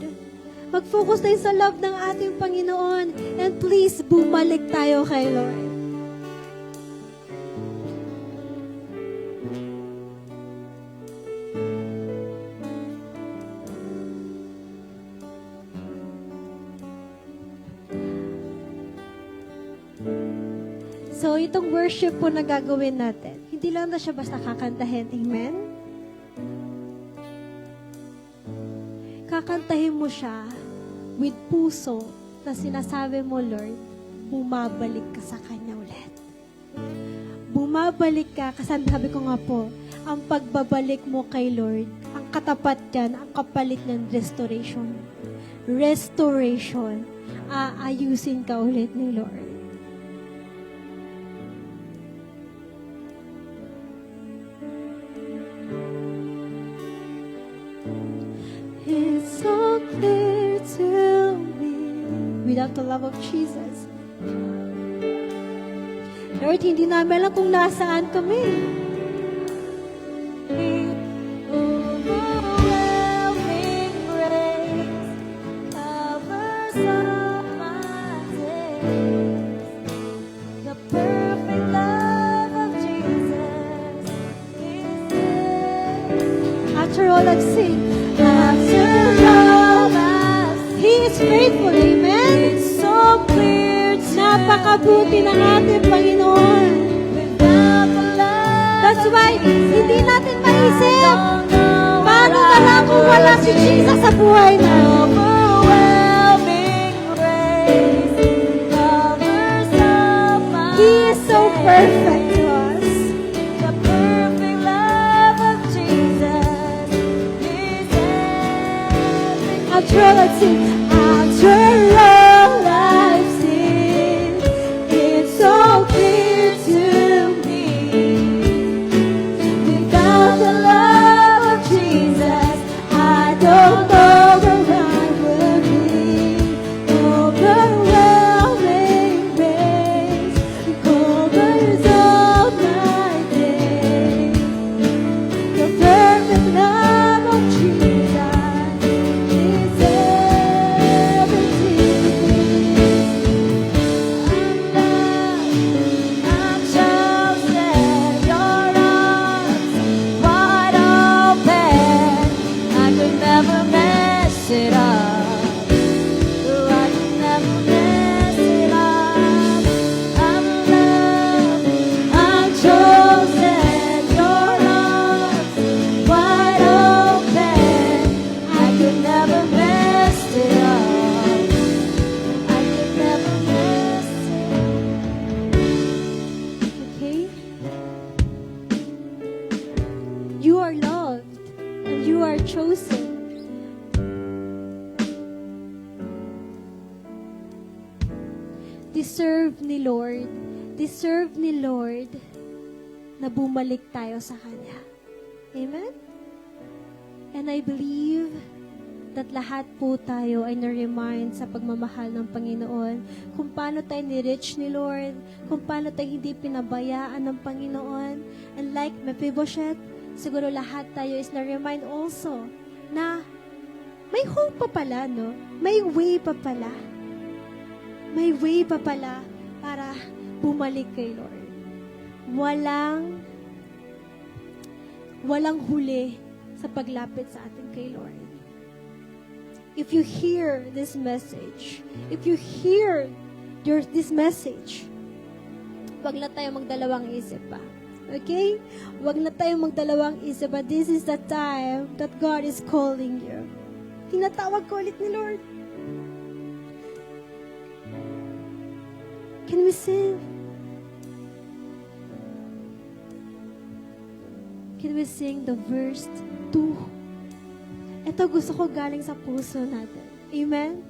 Mag-focus tayo sa love ng ating Panginoon. And please, bumalik tayo kay Lord. So, itong worship po na gagawin natin, hindi lang na siya basta kakantahin. Amen? Kakantahin mo siya with puso na sinasabi mo, Lord, bumabalik ka sa Kanya ulit. Bumabalik ka, kasi sabi ko nga po, ang pagbabalik mo kay Lord, ang katapat yan, ang kapalit niyan, restoration. Restoration. Aayusin ka ulit ni Lord. It's so clear to me without the love of Jesus. Lord, hindi namin alam kung nasaan kami. Overwhelming grace covers all my days. The perfect love of Jesus is it. After all I've seen, He is faithful, amen? It's so clear to napakabuti ng ating Panginoon. That's why, hindi natin maisip paano na lang kung wala si Jesus sa buhay na. He is so perfect to us. The perfect love of Jesus is everything. After all I've seen, it's so clear to me. Without the love of Jesus, I don't know where I would be. Overwhelming grace covers all my days. The perfect love of Jesus is everything. I'm chosen, your arms wide open. I could never mess it up. I could never mess it up. I'm loved, I'm chosen, your arms wide open. I could never mess it up. I could never mess it up. Okay? You are loved and you are chosen. Deserve ni Lord na bumalik tayo sa Kanya. Amen? And I believe that lahat po tayo ay na-remind sa pagmamahal ng Panginoon kung paano tayo ni-reach ni Lord, kung paano tayo hindi pinabayaan ng Panginoon. And like Mephibosheth, siguro lahat tayo is na-remind also na may hope pa pala, no? May way pa pala. May way pa pala para bumalik kay Lord. Walang huli sa paglapit sa atin kay Lord. If you hear this message, this message, wag na tayo magdalawang isip pa. Okay? Wag na tayo magdalawang isip pa. This is the time that God is calling you. Tinatawag ko ulit ni Lord. Can we sing? Can we sing the verse 2? Ito gusto ko galing sa puso natin. Amen?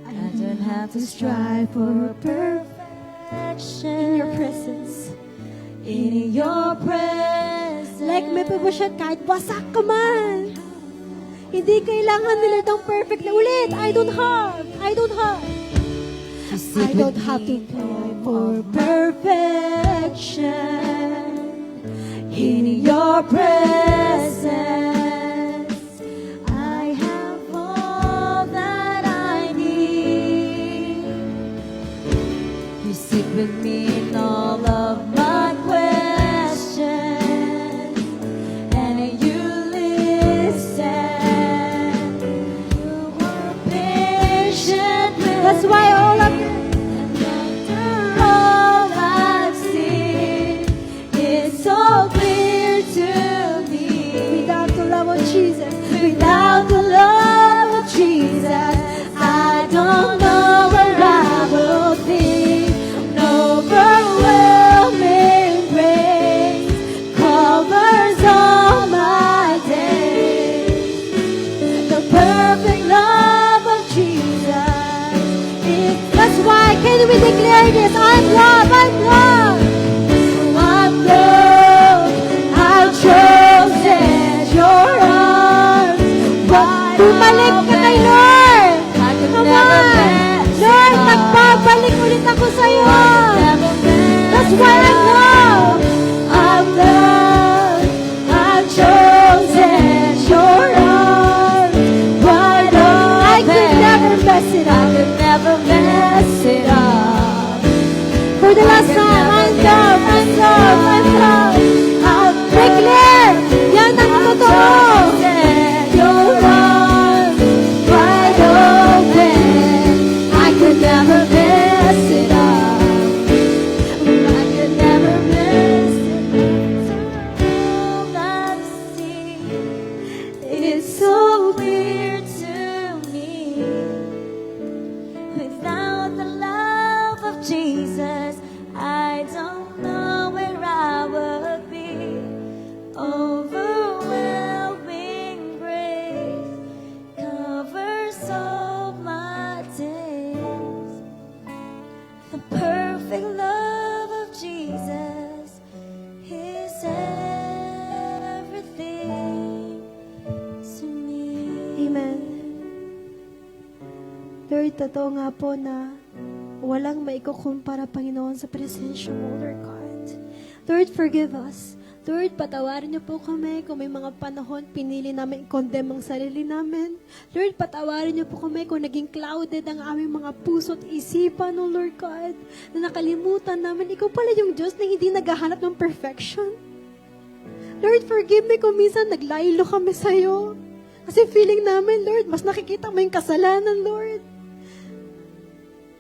I don't have to strive for perfection in your presence. In your presence. Like Mephibosheth, kahit wasak ka man. Hindi kailangan nila itong perfect na ulit. I don't have to pray for perfection. In your presence, I have all that I need. You sit with me in all of my questions, and you listen. You were patient. That's why all of That's why, can we declare this? I'm loved, I'm loved. I'm loved, I'm chosen, your arms. Bumalik ka kay Lord. Come on. Lord, nagbabalik ulit ako sa'yo. That's why I'm loved. I'm loved, I'm chosen, your arms. Wide open. I could never mess it up. I could never mess it up. For the last time, I'm loved, I'm loved, I'm loved. I'll declare, yan ang totoo. Your arms, wide open. I could never mess it up. I could never mess it up. All I see is so weird to me. Without the love of Jesus, I don't know where I would be. Overwhelming grace covers all my days. The perfect love of Jesus is everything to me. Amen. Lord, totoo nga po na walang maikukumpara, Panginoon, sa presensya mo, Lord God. Lord, forgive us. Lord, patawarin niyo po kami kung may mga panahon pinili namin i-condemn ang sarili namin. Lord, patawarin niyo po kami kung naging clouded ang aming mga puso at isipan, oh Lord God, na nakalimutan namin, ikaw pala yung Diyos na hindi naghahanap ng perfection. Lord, forgive me kung minsan naglaylo kami sa'yo. Kasi feeling namin, Lord, mas nakikita mo yung kasalanan, Lord.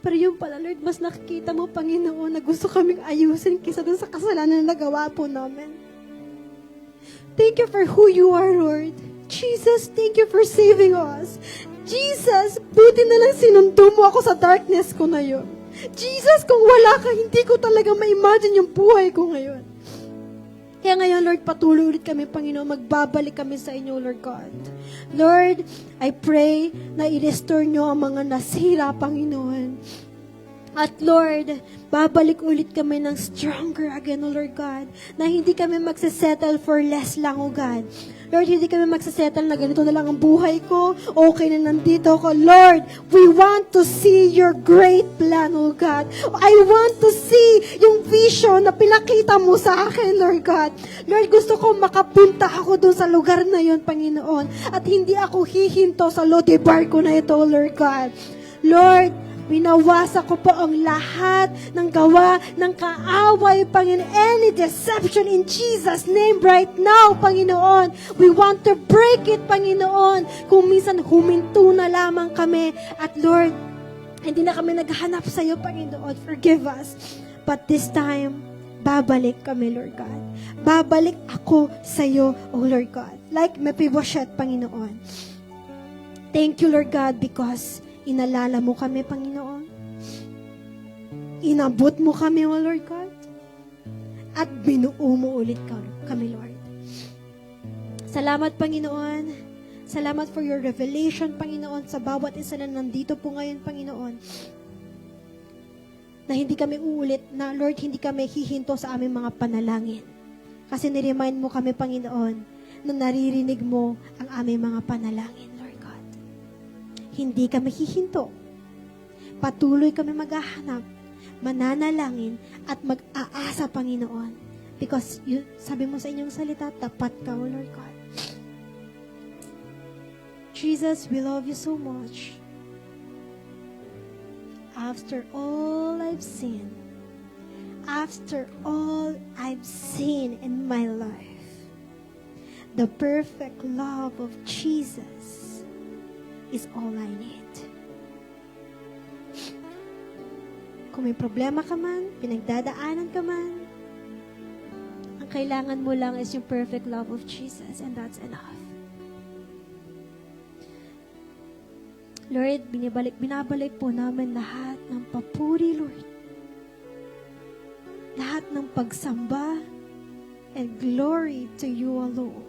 Pero yung pala, Lord, mas nakikita mo, Panginoon, na gusto kaming ayusin kaysa dun sa kasalanan na nagawa po namin. Thank you for who you are, Lord. Jesus, thank you for saving us. Jesus, buti na lang sinundo mo ako sa darkness ko na yun. Jesus, kung wala ka, hindi ko talaga ma-imagine yung buhay ko ngayon. Kaya ngayon, Lord, patuloy ulit kami, Panginoon, magbabalik kami sa inyo, Lord God. Lord, I pray na i-restore nyo ang mga nasira, Panginoon. At Lord, babalik ulit kami ng stronger again, O Lord God, na hindi kami magsasettle for less lang, O God. Lord, hindi kami magsasettle na ganito na lang ang buhay ko, okay na nandito ko. Lord, we want to see your great plan, O God. I want to see yung vision na pinakita mo sa akin, Lord God. Lord, gusto ko makapunta ako doon sa lugar na yun, Panginoon, at hindi ako hihinto sa Lodebar ko na ito, Lord God. Lord, winawasa ko po ang lahat ng gawa ng kaaway, Panginoon. Any deception in Jesus' name right now, Panginoon. We want to break it, Panginoon. Kung minsan huminto na lamang kami. At Lord, hindi na kami naghanap sa iyo, Panginoon. Forgive us. But this time, babalik kami, Lord God. Babalik ako sa iyo, O Lord God. Like Mephibosheth, Panginoon. Thank you, Lord God, because inalala mo kami, Panginoon. Inabot mo kami, O Lord God. At binuo mo ulit kami, Lord. Salamat, Panginoon. Salamat for your revelation, Panginoon, sa bawat isa na nandito po ngayon, Panginoon. Na hindi kami uulit, na Lord, hindi kami hihinto sa aming mga panalangin. Kasi niremind mo kami, Panginoon, na naririnig mo ang aming mga panalangin. Hindi kami hihinto. Patuloy kami maghahanap, mananalangin, at mag-aasa, Panginoon. Because, sabi mo sa inyong salita, tapat ka, O Lord God. Jesus, we love you so much. After all I've seen, after all I've seen in my life, the perfect love of Jesus is all I need. Kung may problema ka man, pinagdadaanan ka man, ang kailangan mo lang is yung perfect love of Jesus, and that's enough. Lord, binabalik po namin lahat ng papuri, Lord. Lahat ng pagsamba and glory to you alone.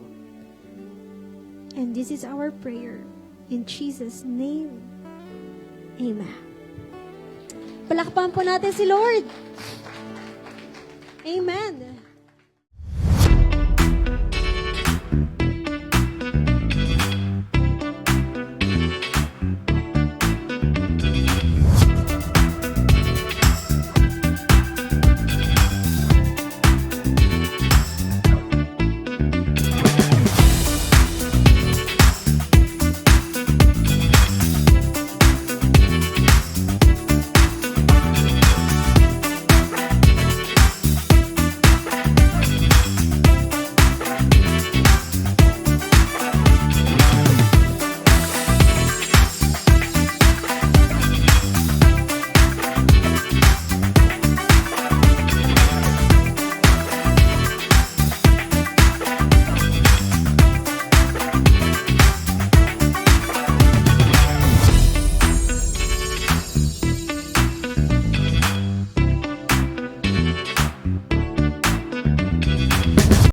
And this is our prayer. In Jesus' name, amen. Palakpan po natin si Lord. Amen.